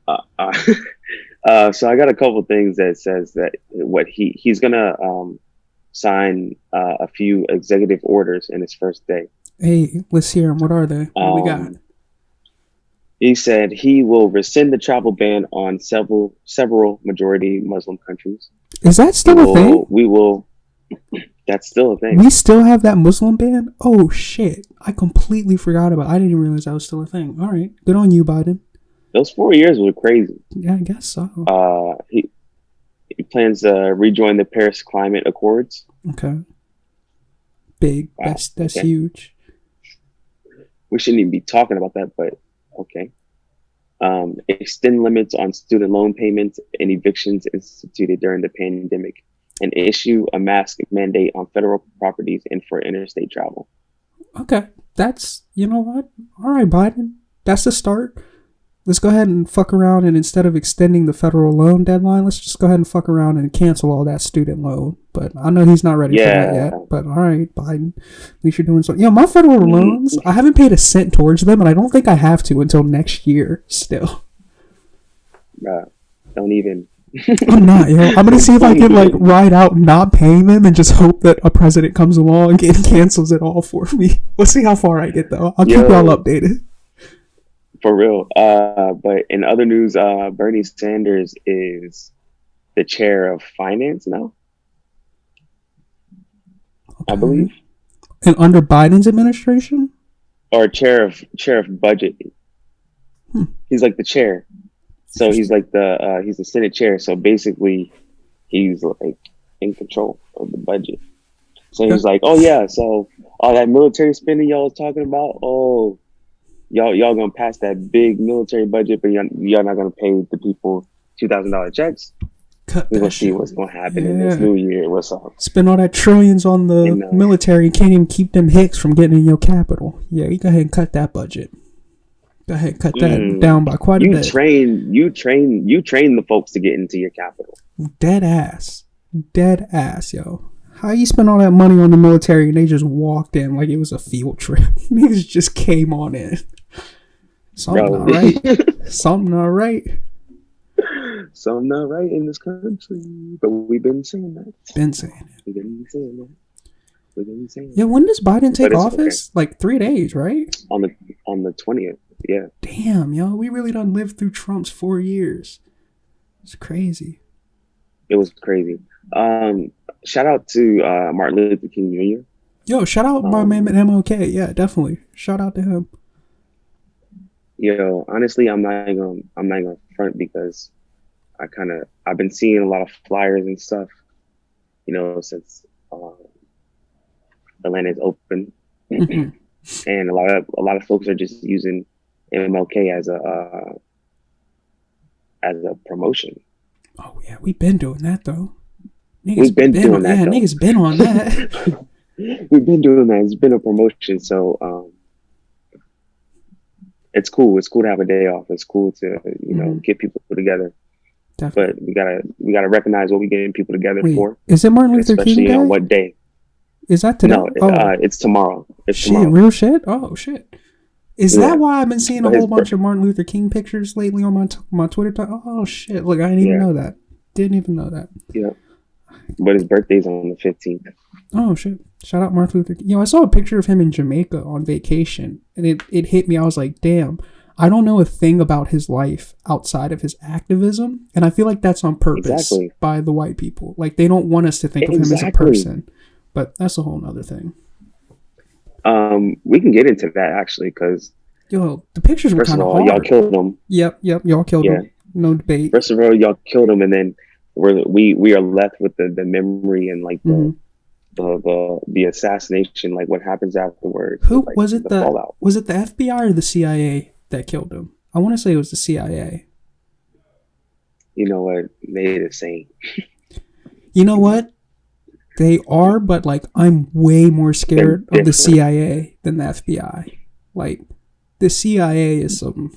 So I got a couple things that says that what he's gonna sign a few executive orders in his first day. Hey, let's hear them. What are they? What do we got? He said he will rescind the travel ban on several majority Muslim countries. Is that still a thing? We will. That's still a thing. We still have that Muslim ban? Oh shit! I completely forgot about. I didn't even realize that was still a thing. All right, good on you, Biden. Those 4 years were crazy. Yeah, I guess so. He plans to rejoin the Paris Climate Accords. Okay. Big. Wow. That's Okay. huge. We shouldn't even be talking about that, but okay. Extend limits on student loan payments and evictions instituted during the pandemic, and issue a mask mandate on federal properties and for interstate travel. Okay, that's, you know what? All right, Biden. That's the start. Let's go ahead and fuck around, and instead of extending the federal loan deadline, let's just go ahead and fuck around and cancel all that student loan. But I know he's not ready for that yet. But all right, Biden, at least you're doing something. You know, my federal loans, I haven't paid a cent towards them, and I don't think I have to until next year still. Don't even. I'm not, yo. I'm gonna see if I can like ride out not paying them and just hope that a president comes along and cancels it all for me. We'll see how far I get though. I'll keep y'all updated. For real. But in other news, Bernie Sanders is the chair of finance now. Okay. I believe. And under Biden's administration? Or chair of budget. He's like the chair. So he's like he's the Senate chair. So basically he's like in control of the budget. So he's like, oh yeah, so all that military spending y'all was talking about, oh, y'all gonna pass that big military budget, but y'all not gonna pay the people $2,000 checks. We're gonna see what's gonna happen in this new year. What's up? Spend all that trillions on the military, can't even keep them hicks from getting in your capital. Yeah, you go ahead and cut that budget. Go ahead and cut that down by quite a bit. You train the folks to get into your capital. Dead ass, yo. How you spend all that money on the military and they just walked in like it was a field trip? Niggas just came on in. Something not right. Something not right. Something not right in this country. But we've been saying that. Yeah, when does Biden take office? Okay. Like 3 days, right? On the 20th. Yeah. Damn, yo, we really done lived through Trump's 4 years. It's crazy. It was crazy. Shout out to Martin Luther King Jr. Yo, shout out my man MLK. Yeah, definitely. Shout out to him. Yo, honestly, I'm not gonna front because I've been seeing a lot of flyers and stuff, you know, since Atlanta's open, and a lot of folks are just using MLK as a promotion. Oh yeah, we've been doing that though. We've been doing that. Yeah, niggas been on that. We've been doing that. It's been a promotion, so it's cool. It's cool to have a day off. It's cool to get people together. Definitely. But we gotta recognize what we're getting people together for. Is it Martin Luther King Day? Especially on what day? Is that today? No, it's tomorrow. It's shit, tomorrow. Real shit? Oh shit. Is that why I've been seeing a whole bunch of Martin Luther King pictures lately on my Twitter? Oh shit! Look, I didn't even know that. Didn't even know that. Yeah. But his birthday's on the 15th. Oh shit! Shout out Martin Luther King. I saw a picture of him in Jamaica on vacation, and it hit me. I was like, damn. I don't know a thing about his life outside of his activism, and I feel like that's on purpose by the white people. Like they don't want us to think of him as a person, but that's a whole nother thing. We can get into that actually, because the pictures were kind of hard. Y'all killed him. Yep, y'all killed him. No debate. First of all, y'all killed him, and then we are left with the memory and like the assassination, like what happens afterwards. Who like, was it? Fallout. Was it the FBI or the CIA that killed him? I want to say it was the CIA. You know what? They're the same. You know what? They are, but like I'm way more scared of the CIA than the FBI. Like the CIA is some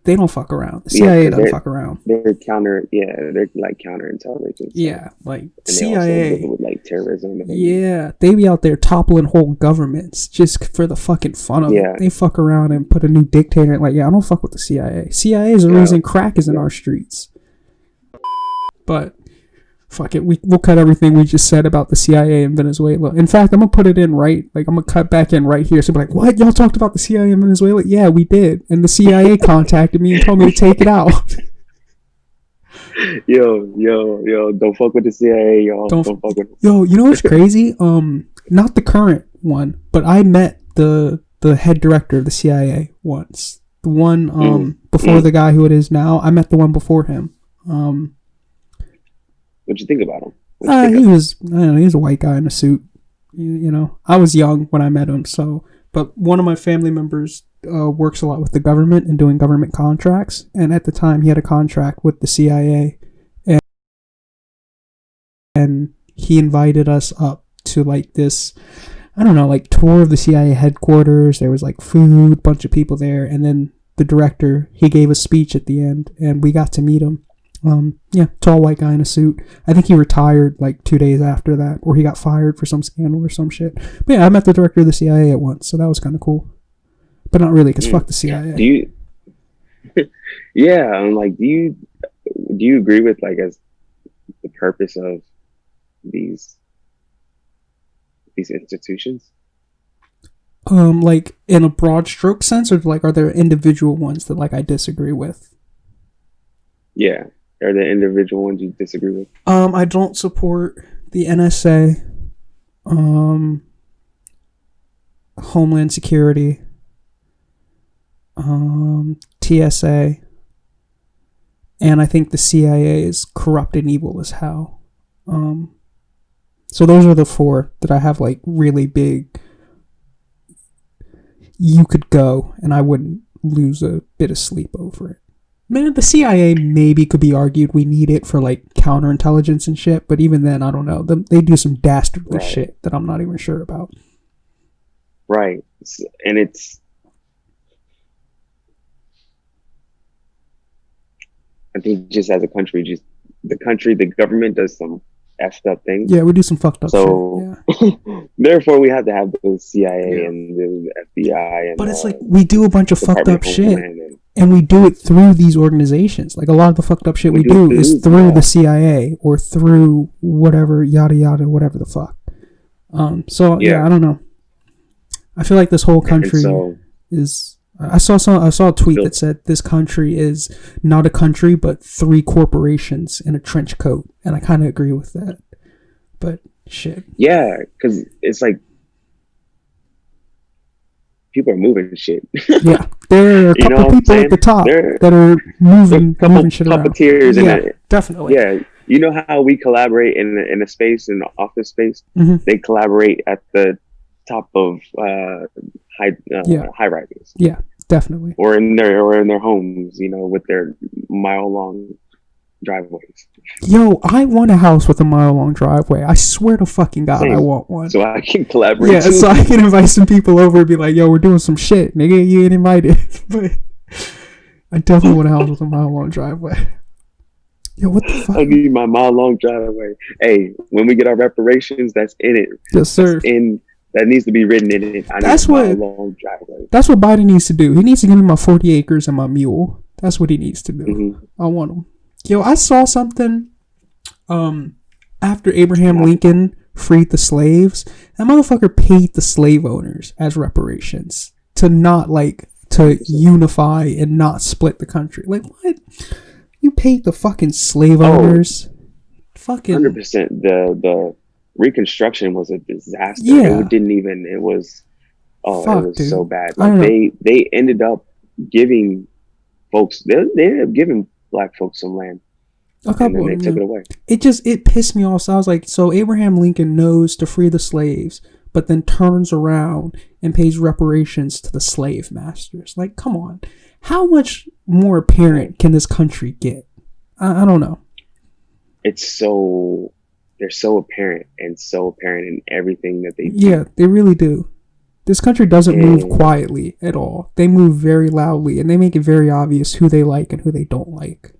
they don't fuck around. The Yeah, CIA 'cause doesn't they're- fuck around. They're like counterintelligence. Yeah, like And they also CIA. deal with like terrorism. And Yeah, they be out there toppling whole governments just for the fucking fun of Yeah. it. They fuck around and put a new dictator in. Like, yeah, I don't fuck with the CIA. CIA is the Yeah. reason crack is in our streets. But fuck it, we'll cut everything we just said about the CIA in Venezuela. In fact, I'm gonna put it in right. Like, I'm gonna cut back in right here. So be like, what? Y'all talked about the CIA in Venezuela? Yeah, we did. And the CIA contacted me and told me to take it out. Yo, don't fuck with the CIA, y'all. Don't Don't fuck with Yo, you know what's crazy? Not the current one, but I met the head director of the CIA once. The one before the guy who it is now. I met the one before him. What'd you think about him? What'd you He think was I don't know, he was a white guy in a suit. You know, I was young when I met him, so but one of my family members works a lot with the government and doing government contracts, and at the time he had a contract with the CIA, and he invited us up to like this, I don't know, like tour of the CIA headquarters. There was like food, bunch of people there, and then the director, he gave a speech at the end, and we got to meet him. Yeah, tall white guy in a suit. I think he retired like 2 days after that, or he got fired for some scandal or some shit. But yeah, I met the director of the CIA at once, so that was kind of cool. But not really, because fuck the CIA. Do you? Yeah, I'm like, do you agree with like as the purpose of these institutions? Like in a broad stroke sense, or like are there individual ones that like I disagree with? Yeah, are there individual ones you disagree with? I don't support the NSA, Homeland Security, TSA, and I think the CIA is corrupt and evil as hell. So those are the four that I have like really big. You could go, and I wouldn't lose a bit of sleep over it. Man, the CIA maybe could be argued we need it for like counterintelligence and shit, but even then, I don't know. They do some dastardly Right. shit that I'm not even sure about. Right, and it's. I think just as a country, the government does some effed up things. Yeah, we do some fucked up So, shit. Yeah. therefore, we have to have the CIA Yeah. and the FBI. And But it's like we do a bunch of fucked Department up of shit, Homeland and we do it through these organizations. Like a lot of the fucked up shit we do is through yeah. the CIA or through whatever, yada yada, whatever the fuck. So yeah, Yeah. I don't know. I feel like this whole And country so, is. I saw a tweet that said this country is not a country but 3 corporations in a trench coat, and I kind of agree with that. But shit. yeah, because it's like people are moving shit. Yeah, there are a You know couple what I'm people at the saying? top There- that are moving couple shit around. puppeteers in Yeah, it. definitely. Yeah, you know how we collaborate in a space, in the office space. Mhm. They collaborate at the top of Yeah. high rises, Yeah, definitely. or in their homes, with their mile long driveways. Yo, I want a house with a mile-long driveway. I swear to fucking God, Same. I want one. So I can collaborate. Yeah, too. so I can invite some people over and be like, yo, we're doing some shit. Nigga, you ain't invited. But I definitely want a house with a mile-long driveway. Yo, what the I fuck? need my mile long driveway. Hey, when we get our reparations, that's in it. Yes, sir. That needs to be written in it. I That's need what- a mile long driveway. That's what Biden needs to do. He needs to give me my 40 acres and my mule. That's what he needs to do. Mhm. I want him. Yo, I saw something after Abraham Lincoln freed the slaves. That motherfucker paid the slave owners as reparations to not to unify and not split the country. Like, what? You paid the fucking slave owners? Fucking 100%. The Reconstruction was a disaster. Yeah. It didn't even. It was. Oh, Fuck, it was dude. so bad. I don't Like they ended up giving folks. They ended up giving black folks some land, a and couple then they of took them. it away. It pissed me off. So I was like, so Abraham Lincoln knows to free the slaves, but then turns around and pays reparations to the slave masters. Like, come on. How much more apparent can this country get? I don't know. It's so. They're so apparent and so apparent in everything that they do. Yeah, they really do. This country doesn't move And quietly at all. They move very loudly, and they make it very obvious who they like and who they don't like.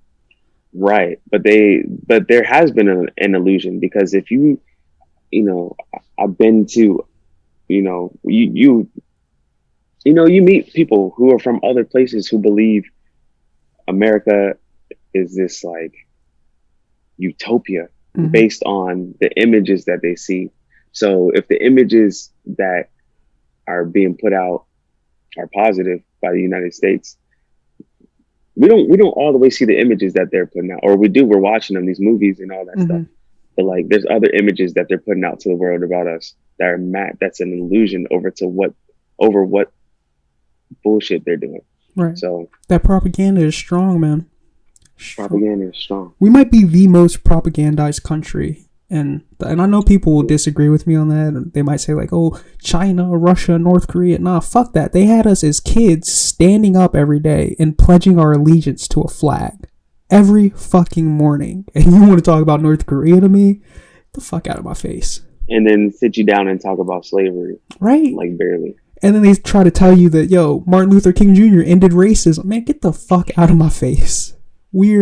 right, but there has been an illusion, because if you know, I've been to, you meet people who are from other places who believe America is this like utopia Mhm. based on the images that they see. So if the images that are being put out are positive by the United States, we don't all the way see the images that they're putting out, or we do. We're watching them, these movies and all that stuff. Mhm. But like, there's other images that they're putting out to the world about us that are that's an illusion over what bullshit they're doing. Right. So That propaganda is strong, man. propaganda is strong. We might be the most propagandized country, and I know people will disagree with me on that. They might say like, "Oh, China, Russia, North Korea." Nah, fuck that. They had us as kids standing up every day and pledging our allegiance to a flag every fucking morning. And you want to talk about North Korea to me? Get the fuck out of my face. And then sit you down and talk about slavery, Right? like barely. And then they try to tell you that, yo, Martin Luther King Jr. ended racism. Man, get the fuck out of my face. We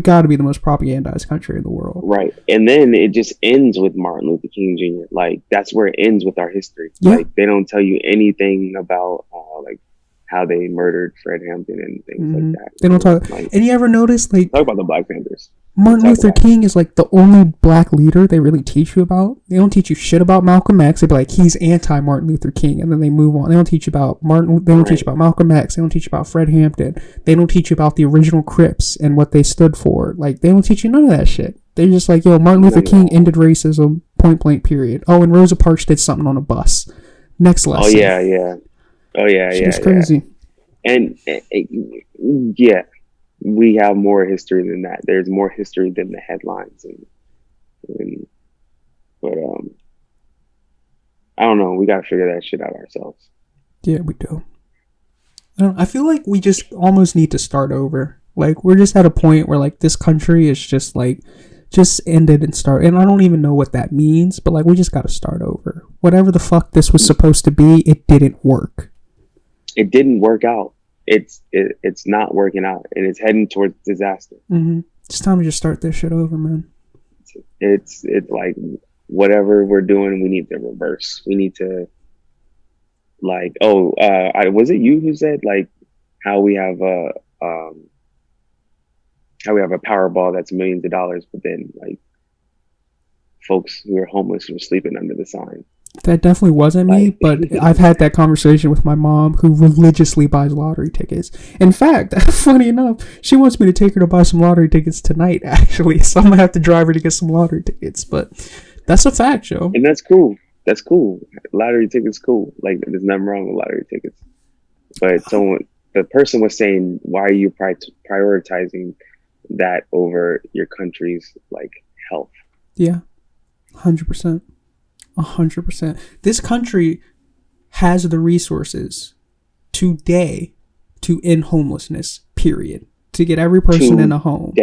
got to be the most propagandized country in the world. Right. And then it just ends with Martin Luther King Jr. Like, that's where it ends with our history. Yeah. Like, they don't tell you anything about like how they murdered Fred Hampton and things like that. They don't talk. Like, And you ever notice, like, talk about the Black Panthers. Martin talk Luther about it. King is like the only black leader they really teach you about. They don't teach you shit about Malcolm X. They be like, he's anti Martin Luther King, and then they move on. They don't teach you about Martin. They don't teach you about Malcolm X. They don't teach you about Fred Hampton. They don't teach you about the original Crips and what they stood for. Like, they don't teach you none of that shit. They're just like, yo, Martin Luther King ended racism, point blank, period. Oh, and Rosa Parks did something on a bus. Next lesson. Oh yeah. It's crazy. And yeah, we have more history than that. There's more history than the headlines, but I don't know. We gotta figure that shit out ourselves. Yeah, we do. I feel like we just almost need to start over. Like, we're just at a point where, like, this country is just, like, just ended and start. And I don't even know what that means, but, like, we just got to start over. Whatever the fuck this was supposed to be, it didn't work. It didn't work out. It's not working out, and it's heading towards disaster. It's time to just start this shit over, man. It's like, whatever we're doing, we need to reverse. We need to, like, was it you who said, like, how we have a Powerball that's millions of dollars, but then, like, folks who are homeless who are sleeping under the sign. That definitely wasn't me, but I've had that conversation with my mom, who religiously buys lottery tickets. In fact, funny enough, she wants me to take her to buy some lottery tickets tonight, actually. So I'm going to have to drive her to get some lottery tickets. But that's a fact, Joe. And that's cool. That's cool. Lottery tickets cool. Like, there's nothing wrong with lottery tickets. But the person was saying, why are you prioritizing that over your country's, like, health? Yeah, 100%. 100%. This country has the resources today to end homelessness, period. To get every person in a home.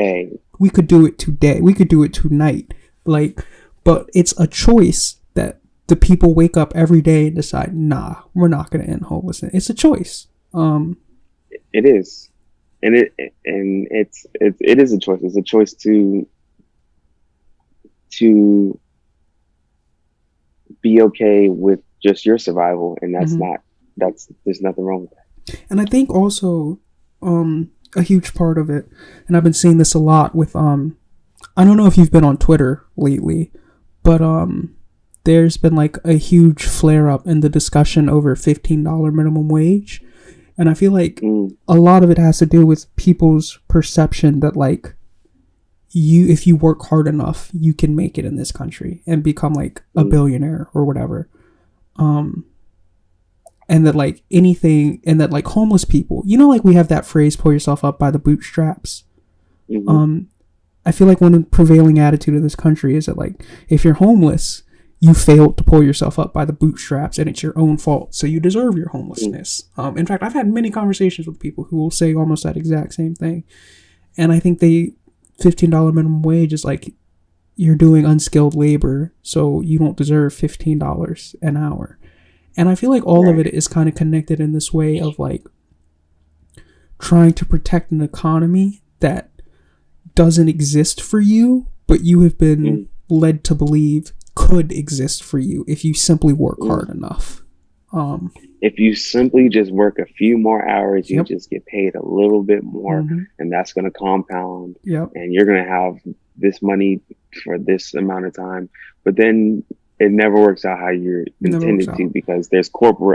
We could do it today. We could do it tonight. Like, but it's a choice that the people wake up every day and decide, nah, we're not going to end homelessness. It's a choice. It is. And it is a choice. It's a choice to be okay with just your survival, and there's nothing wrong with that. And I think also a huge part of it, and I've been seeing this a lot with I don't know if you've been on Twitter lately, but there's been like a huge flare up in the discussion over $15 minimum wage. And I feel like a lot of it has to do with people's perception that, like, if you work hard enough, you can make it in this country and become like a billionaire or whatever. And that, like, anything, and that, like, homeless people, you know, like, we have that phrase, pull yourself up by the bootstraps. I feel like one of the prevailing attitude in this country is that, like, if you're homeless, you failed to pull yourself up by the bootstraps, and it's your own fault, so you deserve your homelessness. In fact, I've had many conversations with people who will say almost that exact same thing. And I think $15 minimum wage is like, you're doing unskilled labor, so you don't deserve $15 an hour. And I feel like all of Right. it is kind of connected in this way of like trying to protect an economy that doesn't exist for you, but you have been led to believe could exist for you if you simply work hard enough. If you simply just work a few more hours, you Yep. just get paid a little bit more, Mhm. and that's going to compound, Yep. and you're going to have this money for this amount of time. But then it never works out how you're Never intended works to, out. because there's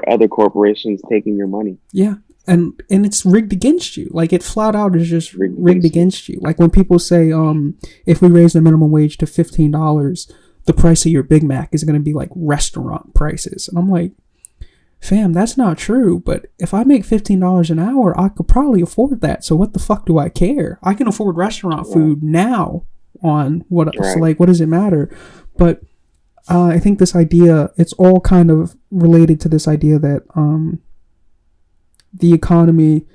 other corporations taking your money. Yeah. And it's rigged against you. Like, it flat out is just Rigged rigged against against you. Like when people say, if we raise the minimum wage to $15, the price of your Big Mac is going to be like restaurant prices. And I'm like, fam, that's not true. But if I make $15 an hour, I could probably afford that. So what the fuck do I care? I can afford restaurant food now on what, so Right. like, what does it matter? But I think this idea, it's all kind of related to this idea that the economy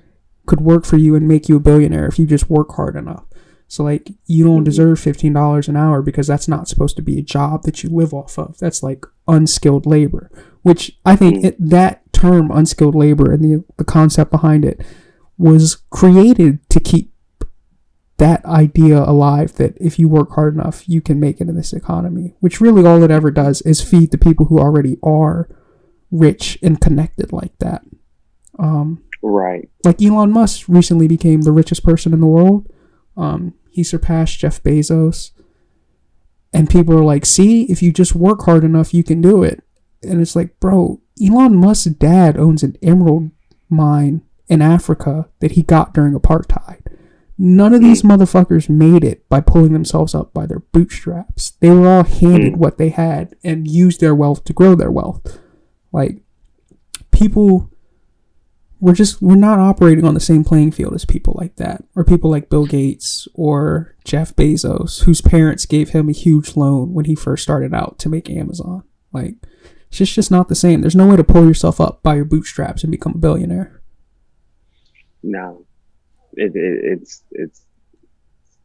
could work for you and make you a billionaire if you just work hard enough. So like, you don't deserve $15 an hour because that's not supposed to be a job that you live off of. That's like unskilled labor, which I think that term unskilled labor and the concept behind it was created to keep that idea alive, that if you work hard enough, you can make it in this economy, which really all it ever does is feed the people who already are rich and connected like that. Right. Like Elon Musk recently became the richest person in the world. He surpassed Jeff Bezos. And people are like, see, if you just work hard enough, you can do it. And it's like, bro, Elon Musk's dad owns an emerald mine in Africa that he got during apartheid. None of these motherfuckers made it by pulling themselves up by their bootstraps. They were all handed what they had and used their wealth to grow their wealth. Like, people, we're not operating on the same playing field as people like that, or people like Bill Gates or Jeff Bezos, whose parents gave him a huge loan when he first started out to make Amazon. Like, it's just not the same. There's no way to pull yourself up by your bootstraps and become a billionaire. No, it's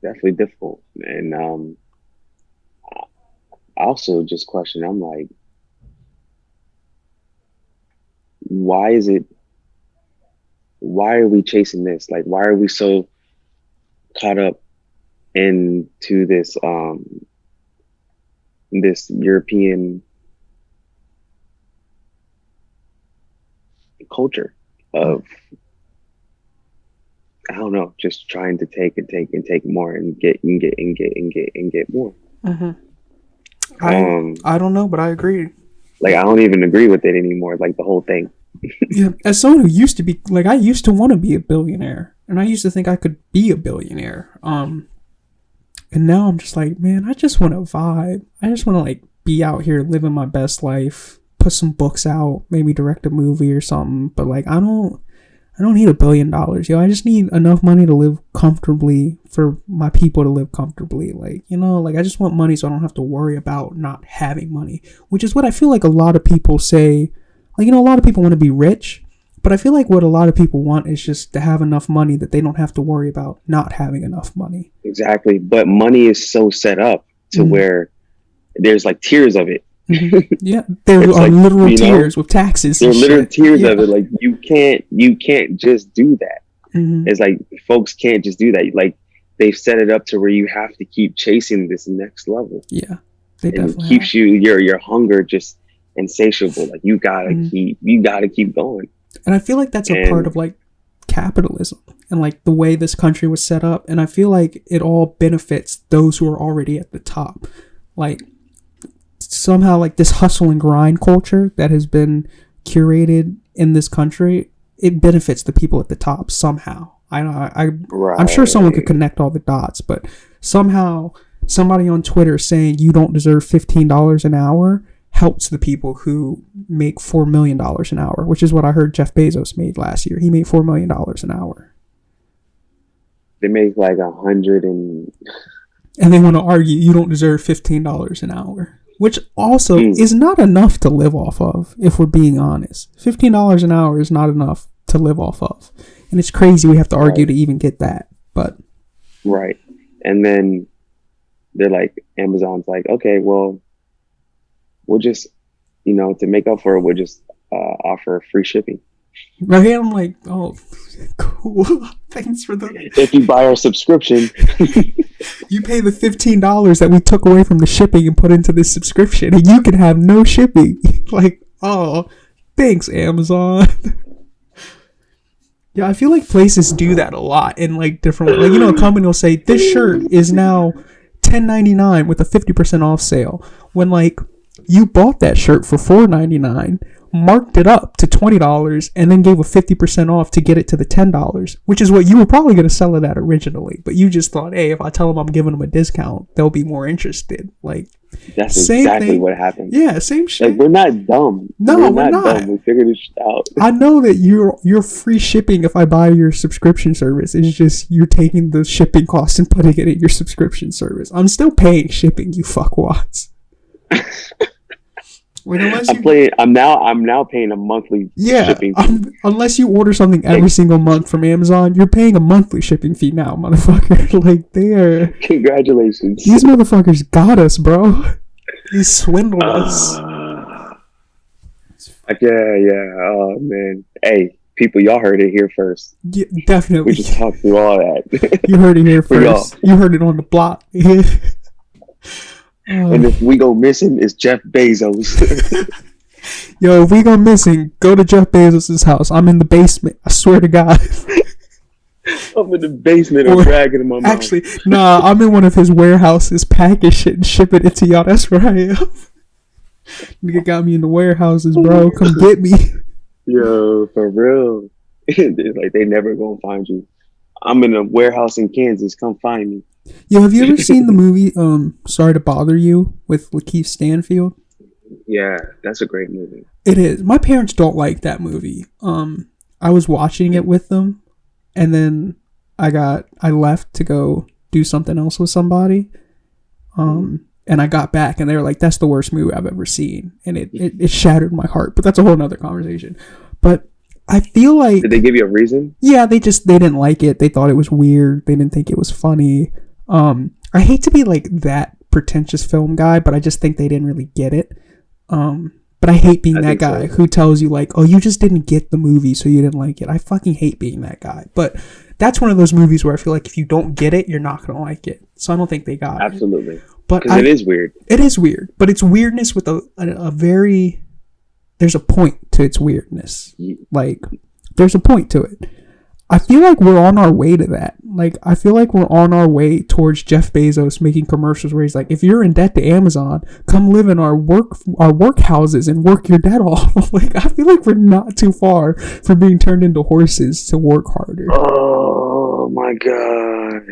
definitely difficult. And I also just question, I'm like, why are we chasing this? Like, why are we so caught up into this this European culture of, I don't know, just trying to take and take and take more and get more. I don't know, but I agree. Like, I don't even agree with it anymore. Like, the whole thing. Yeah, as someone who used to be, like, I used to want to be a billionaire, and I used to think I could be a billionaire. And now I'm just like, man, I just want to vibe. I just want to like be out here living my best life, put some books out, maybe direct a movie or something. But like, I don't need $1 billion, yo. I just need enough money to live comfortably for my people to live comfortably. Like, you know, like I just want money so I don't have to worry about not having money, which is what I feel like a lot of people say. Like, you know, a lot of people want to be rich, but I feel like what a lot of people want is just to have enough money that they don't have to worry about not having enough money. Exactly. But money is so set up to where there's like tiers of it. Yeah, there are like, literal you know, tiers with taxes. There are and literal shit. tiers Yeah. of it. Like, you can't just do that. It's like, folks can't just do that. Like, they've set it up to where you have to keep chasing this next level. Yeah, they And it definitely keeps have. your hunger just insatiable. Like, you gotta keep going. And I feel like that's a And- part of like capitalism and like the way this country was set up. And I feel like it all benefits those who are already at the top. Like, somehow, like, this hustle and grind culture that has been curated in this country, it benefits the people at the top somehow. I'm sure someone could connect all the dots, but somehow somebody on Twitter saying you don't deserve $15 an hour helps the people who make $4 million an hour, which is what I heard Jeff Bezos made last year. He made $4 million an hour. They make like 100 and And they want to argue you don't deserve $15 an hour, which also is not enough to live off of, if we're being honest. $15 an hour is not enough to live off of. And it's crazy we have to argue to even get that. But right. And then they're like, Amazon's like, okay, well, we'll just, you know, to make up for it, we'll just offer free shipping Right? I'm like, oh, cool. Thanks for the. if you buy our subscription. You pay the $15 that we took away from the shipping and put into this subscription, and you can have no shipping. Like, oh, thanks, Amazon. Yeah, I feel like places do that a lot in like different, like, you know, a company will say this shirt is now $10.99 with a 50% off sale, when like you bought that shirt for $4.99, marked it up to $20, and then gave a 50% off to get it to the $10, which is what you were probably going to sell it at originally. But you just thought, hey, if I tell them I'm giving them a discount, they'll be more interested. Like, That's same exactly thing. what happened. Yeah, same shit. Like, we're not dumb. No, we're not. dumb. We figured this shit out. I know that you're free shipping if I buy your subscription service. It's just you're taking the shipping cost and putting it in your subscription service. I'm still paying shipping, you fuckwads. Like, I'm now paying a monthly shipping fee. Unless you order something every single month from Amazon, you're paying a monthly shipping fee now, motherfucker. Like, Congratulations. These motherfuckers got us, bro. They swindled us. Yeah. Oh man. Hey, people, y'all heard it here first. Yeah, definitely. We just talked through all that. You heard it here first. You heard it on the block. And if we go missing, it's Jeff Bezos. Yo, if we go missing, go to Jeff Bezos' house. I'm in the basement. I swear to God. I'm in the basement and dragging him on my Actually, nah, I'm in one of his warehouses, packing shit and shipping it to y'all. That's where I am. Nigga got me in the warehouses, bro. Come get me. Yo, for real. Like, they never gonna find you. I'm in a warehouse in Kansas. Come find me. Yo, have you ever seen the movie Sorry to Bother You with Lakeith Stanfield? Yeah, that's a great movie. It is. My parents don't like that movie. I was watching it with them, and then I left to go do something else with somebody. And I got back and they were like, that's the worst movie I've ever seen. And it shattered my heart, but that's a whole nother conversation. But I feel like... Did they give you a reason? Yeah, they didn't like it. They thought it was weird. They didn't think it was funny. I hate to be like that pretentious film guy, but I just think they didn't really get it. But I hate being that guy who tells you like, oh, you just didn't get the movie, so you didn't like it. I fucking hate being that guy. But that's one of those movies where I feel like if you don't get it, you're not going to like it. So I don't think they got it. Absolutely. But because it is weird. It is weird, but it's weirdness with a very... There's a point to its weirdness. Like, there's a point to it. I feel like we're on our way to that. Like, I feel like we're on our way towards Jeff Bezos making commercials where he's like, if you're in debt to Amazon, come live in our work houses and work your debt off. Like, I feel like we're not too far from being turned into horses to work harder. Oh my God.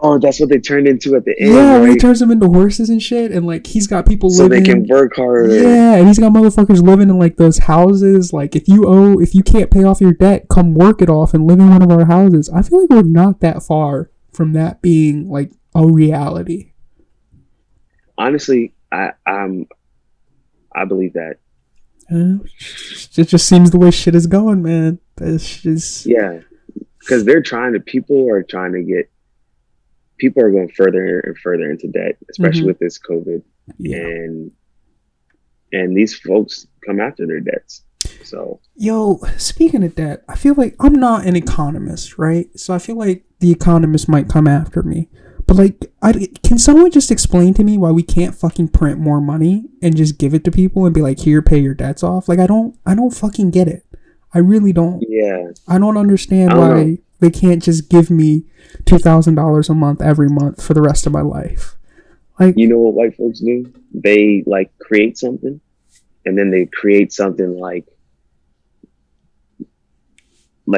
Oh, that's what they turned into at the end. Yeah, right? he turns them into horses and shit, and like he's got people so living. So they can work harder. Yeah, and he's got motherfuckers living in like those houses. Like if you can't pay off your debt, come work it off and live in one of our houses. I feel like we're not that far from that being like a reality. Honestly, I believe that. It just seems the way shit is going, man. It's just because people are going further and further into debt, especially with this COVID. Yeah. And these folks come after their debts. So, yo, speaking of debt, I feel like I'm not an economist, right? So I feel like the economist might come after me. But like, can someone just explain to me why we can't fucking print more money and just give it to people and be like, here, pay your debts off? Like, I don't fucking get it. I really don't. Yeah. I don't understand why they can't just give me $2,000 a month every month for the rest of my life. Like, you know what white folks do? They like create something, and then they create something like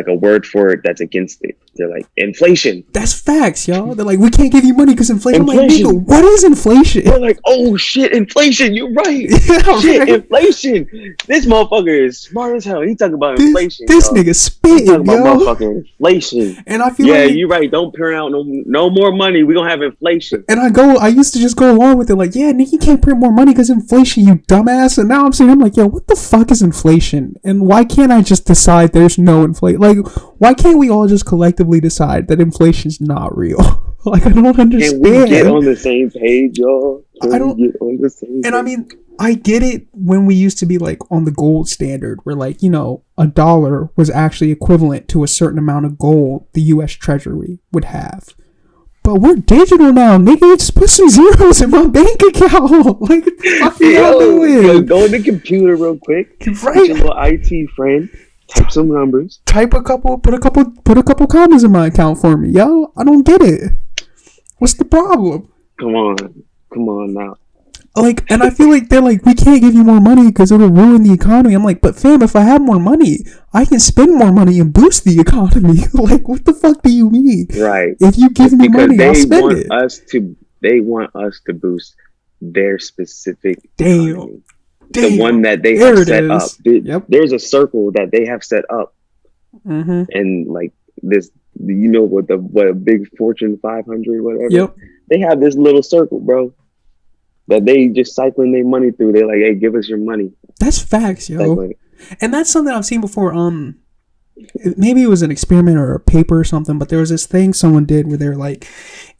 a word for it that's against it. They're like, inflation. That's facts, y'all. They're like, we can't give you money because inflation. I'm like, nigga, what is inflation? They're like, oh shit, inflation. You're right. Yeah, shit, right. Inflation. This motherfucker is smart as hell. He talking about inflation. This nigga spitting, yo. Talking about motherfucking inflation. And I feel like, you're right. Don't print out no more money. We gonna have inflation. And I used to just go along with it, like, yeah, nigga, you can't print more money because inflation, you dumbass. And now I'm like, yo, what the fuck is inflation? And why can't I just decide there's no inflation? Like, why can't we all just collectively decide that inflation's not real? Like, I don't understand. Can we get on the same page, y'all? I don't. get on the same And I mean, I get it when we used to be like on the gold standard, where like, you know, $1 was actually equivalent to a certain amount of gold the U.S. Treasury would have. But we're digital now, nigga. Just put some zeros in my bank account. Like, what the fuck are y'all doing? Go on the computer real quick. Right. Get your little IT friend. Type some numbers. Put a couple commas in my account for me, yo. I don't get it. What's the problem? Come on now. Like, and I feel like they're like, we can't give you more money because it'll ruin the economy. I'm like, but fam, if I have more money, I can spend more money and boost the economy. Like, what the fuck do you mean? Right. If you give me Because money, I'll spend it. They want us to boost their specific economy. Damn. The one that they There have it set is. up. Yep. There's a circle that they have set up, Mm-hmm. and like this, you know, what a big Fortune 500, whatever. Yep. They have this little circle, bro, that they just cycling their money through. They're like, hey, give us your money. That's facts, yo. Cycling. And that's something I've seen before. Maybe it was an experiment or a paper or something, but there was this thing someone did where they're like,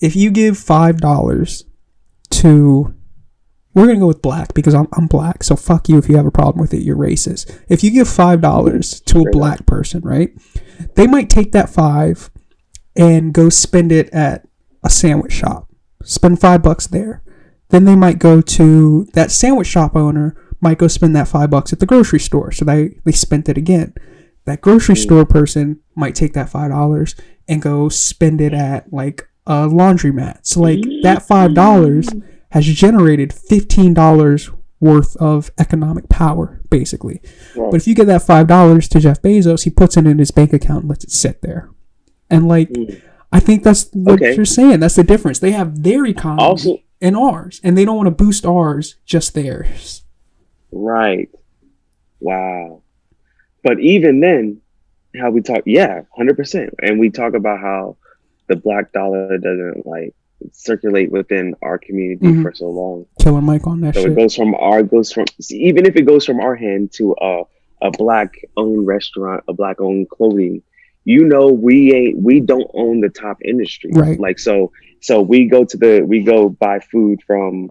if you give $5 to, we're gonna go with black because I'm black, so fuck you if you have a problem with it, you're racist. If you give $5 to a black person, right, they might take that $5 and go spend it at a sandwich shop, spend $5 there. Then they might go to that sandwich shop owner, might go spend that $5 at the grocery store. So they spent it again. That grocery store person might take that $5 and go spend it at like a laundromat. So like that $5 has generated $15 worth of economic power, basically. Right. But if you give that $5 to Jeff Bezos, he puts it in his bank account and lets it sit there. And like, I think that's what you're saying. That's the difference. They have their economy. Also, and ours, and they don't want to boost ours, just theirs. right. Wow. But even then, how we talk, 100%. And we talk about how the black dollar doesn't like circulate within our community for so long. Killer Mike on that So shit. it goes from even if it goes from our hand to a black owned restaurant, a black owned clothing, you know, we don't own the top industry. Right. Like, so we go buy food from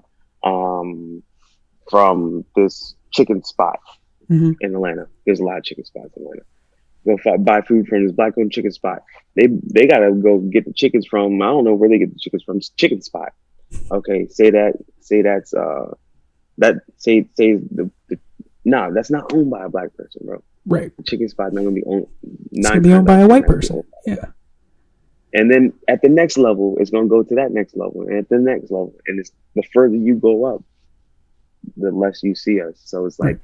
this chicken spot in Atlanta. There's a lot of chicken spots in Atlanta. Go buy food from this black owned chicken spot. They gotta go get the chickens from, I don't know where they get the chickens from. Chicken spot. Okay, that's that's not owned by a black person, bro. Right. The chicken spot not gonna be owned. It's gonna be owned by a white person. Yeah. And then at the next level, it's gonna go to that next level, and at the next level, and it's the further you go up, the less you see us. So it's like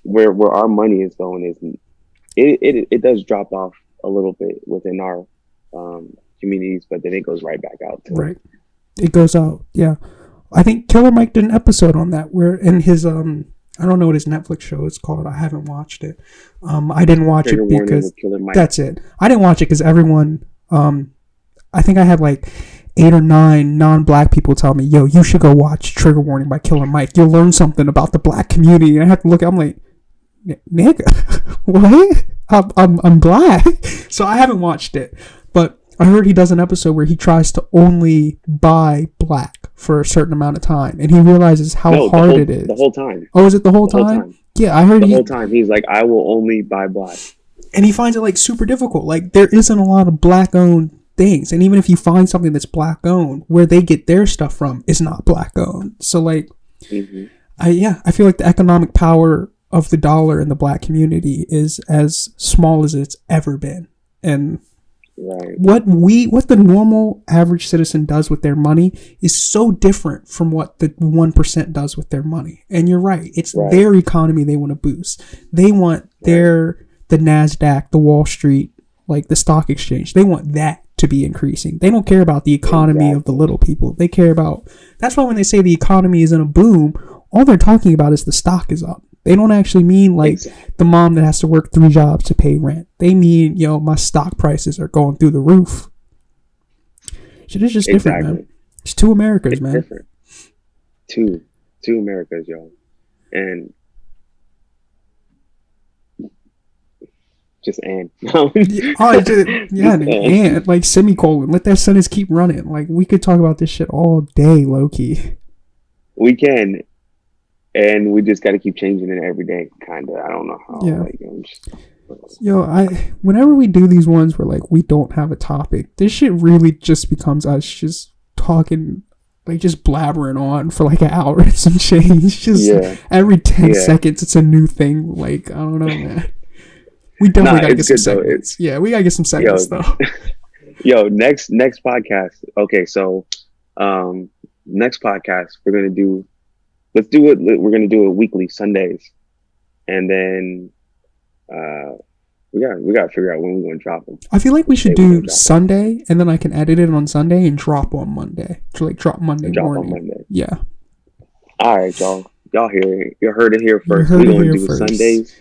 where our money is going is it does drop off a little bit within our communities, but then it goes right back out. Right. It goes out. Yeah. I think Killer Mike did an episode on that where in his I don't know what his Netflix show is called. I haven't watched it. I didn't watch Trigger it warning because with Killer Mike. that's it. I didn't watch it because everyone. I think I had like 8 or 9 non-black people tell me, "Yo, you should go watch Trigger Warning by Killer Mike. You'll learn something about the black community." And I have to look. I'm like, nigga, what? I'm black, so I haven't watched it. But I heard he does an episode where he tries to only buy black for a certain amount of time, and he realizes how hard it is. The whole time. Oh, is it the whole time? Yeah, I heard the whole time. He's like, I will only buy black. And he finds it like super difficult. Like there isn't a lot of black owned things, and even if you find something that's black owned, where they get their stuff from is not black owned. So like, I feel like the economic power of the dollar in the black community is as small as it's ever been, and what the normal average citizen does with their money is so different from what the 1% does with their money. And you're right, it's their economy they want to boost. They want the NASDAQ, the Wall Street, like the stock exchange, they want that to be increasing. They don't care about the economy of the little people. They care about, that's why when they say the economy is in a boom, all they're talking about is the stock is up. They don't actually mean like the mom that has to work 3 jobs to pay rent. They mean, my stock prices are going through the roof. Shit is just different, man. It's 2 Americas, it's man. Different. Two Americas, yo. And just and. And like semicolon. Let that sentence keep running. Like we could talk about this shit all day, low key. we can, and we just got to keep changing it every day. Kind of. I don't know how. Yeah. Like, Yo, whenever we do these ones where like we don't have a topic, this shit really just becomes us just talking, like just blabbering on for like an hour and some change. Just every 10 seconds, it's a new thing. Like, I don't know, man. We definitely gotta get some segments. Yeah, we gotta get some segments though. Yo, next podcast. Okay, so next podcast we're gonna do. Let's do it. We're gonna do it weekly, Sundays, and then we gotta figure out when we're gonna drop them. I feel like we should do Sunday, and then I can edit it on Sunday and drop on Monday. To like drop Monday morning. On Monday. Yeah. All right, y'all. Y'all heard it here first. We're gonna do Sundays.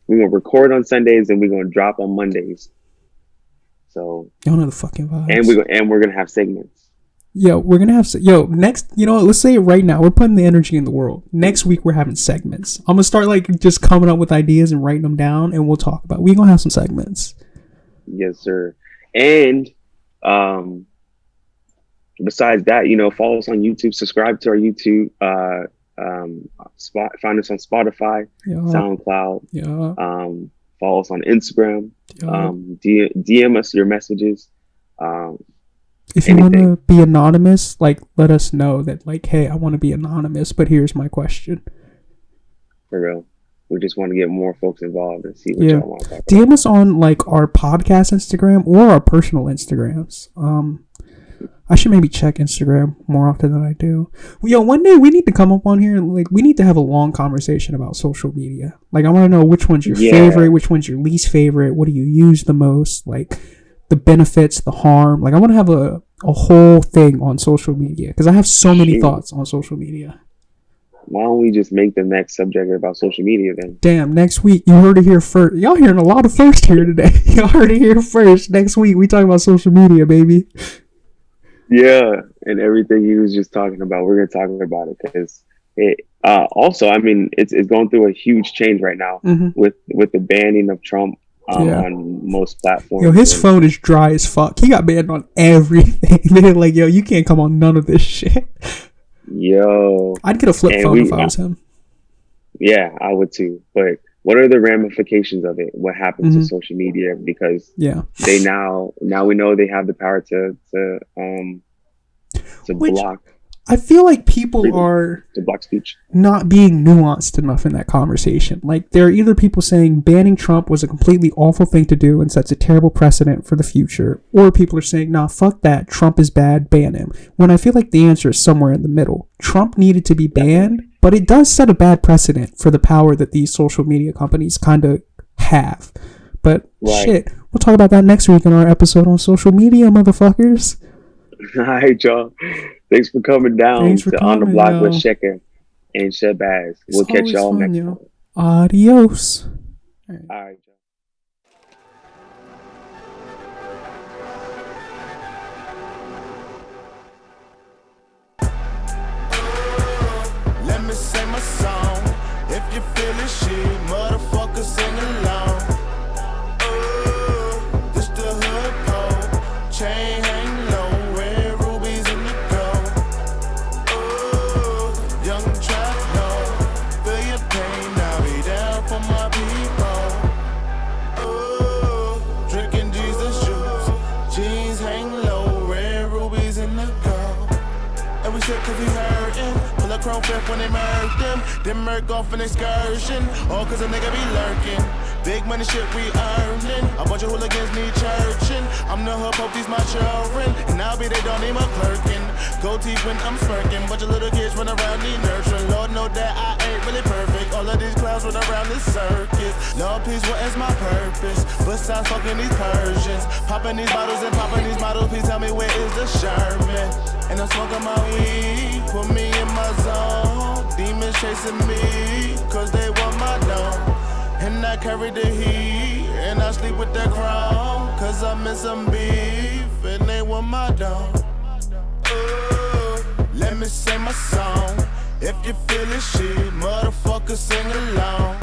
We're gonna record on Sundays, and we're gonna drop on Mondays. So y'all know the fucking vibes. And we're gonna have segments. Yo, we're gonna have next. You know what? Let's say it right now. We're putting the energy in the world. Next week we're having segments. I'm gonna start like just coming up with ideas and writing them down, and we'll talk about. We're gonna have some segments. Yes, sir. And besides that, follow us on YouTube. Subscribe to our YouTube. Find us on Spotify, SoundCloud. Follow us on Instagram. DM us your messages. If you want to be anonymous, like, let us know that, like, hey, I want to be anonymous, but here's my question. For real. We just want to get more folks involved and see what y'all want to talk about. DM us on, like, our podcast Instagram or our personal Instagrams. I should maybe check Instagram more often than I do. Yo, one day we need to come up on here and, like, we need to have a long conversation about social media. Like, I want to know which one's your favorite, which one's your least favorite, what do you use the most, like, the benefits, the harm. Like, I want to have a whole thing on social media because I have so many thoughts on social media. Why don't we just make the next subject about social media then? Damn, next week, you heard it here first. Y'all hearing a lot of first here today. Y'all heard it here first. Next week, we talking about social media, baby. Yeah, and everything he was just talking about, we're going to talk about it because it also, I mean, it's going through a huge change right now with the banning of Trump. On most platforms. Yo, his phone is dry as fuck. He got banned on everything. They're like, yo, you can't come on none of this shit. Yo. I'd get a flip phone if I was him. Yeah, I would too. But what are the ramifications of it? What happens to social media? Because they now we know they have the power to block. I feel like people are to block speech, not being nuanced enough in that conversation. Like, there are either people saying banning Trump was a completely awful thing to do and sets a terrible precedent for the future, or people are saying, nah, fuck that, Trump is bad, ban him. When I feel like the answer is somewhere in the middle. Trump needed to be banned, but it does set a bad precedent for the power that these social media companies kind of have. But shit, we'll talk about that next week in our episode on social media, motherfuckers. All right, y'all. Thanks for coming down On the Block with Sheka and Shabazz. We'll catch y'all next time. Adios. All right. Let me sing my song. If you feel it, shit, motherfucker, sing along. This the hood pole, chain hang low, red rubies in the gold. Young trap dog, feel your pain, I'll be down for my people. Drinking Jesus juice, jeans hang low, red rubies in the gold. And we shit cause we hurtin'. Pull a chrome fifth when they murked them. Then murk off an excursion. All cause a nigga be lurking. Big money shit we earnin'. A bunch of hooligans need churchin'. I'm the hood pope, these my children. And I'll be they don't need my clerkin'. Gold teeth when I'm smirking. Bunch of little kids run around need nurturing. Lord know that I ain't really perfect. All of these clowns run around this circus. Lord peace, what is my purpose? Besides fucking these Persians. Popping these bottles and popping these models. Please tell me where is the Sherman? And I'm smoking my weed, put me in my zone. Demons chasing me, cause they want my dome. And I carry the heat, and I sleep with that crown. Cause I'm in some beef, and they want my dome. Let me sing my song. If you feel it, shit, motherfucker, sing along.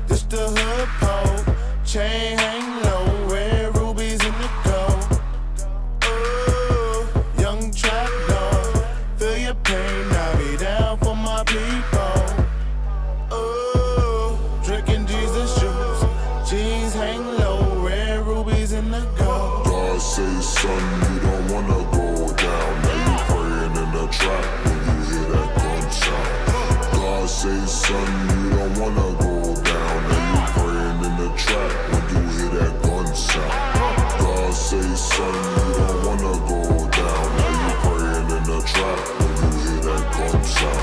This the hood pole, chain hang low, red rubies in the gold. Young trap dog, feel your pain. hang low, red rubies in the gold. God say, son, you don't wanna go down. Now you praying in the trap when you hear that gunshot. God say, son, you don't wanna go down. Now you praying in the trap when you hear that gunshot. God say, son, you don't wanna go down. Now you praying in the trap when you hear that gunshot.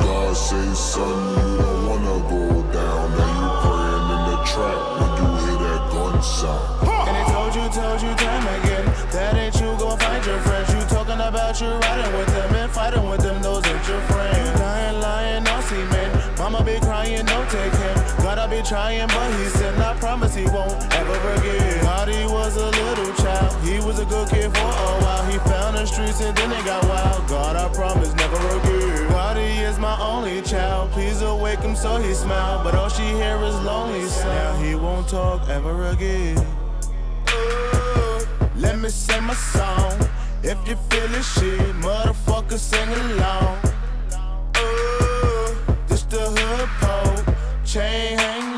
God say, son, you don't wanna go down. Now you praying in the trap when you hear that gunshot. And they told you time again, that ain't you, go find your friends. You talking about you riding with them and fighting with them, those ain't your friends. You lying, no cement. Mama be crying, no take him. Gotta be trying, but he said, I promise he won't ever forget. God, he was a little child, he was a good kid for a while. He found the streets and then it got wild. God, I promise never again. God, he is my only child, please awake him so he smile. But all she hear is lonely sound. Now he won't talk ever again. Let me sing my song. If you feelin' shit, motherfucker, sing along. This the hood pole, chain hang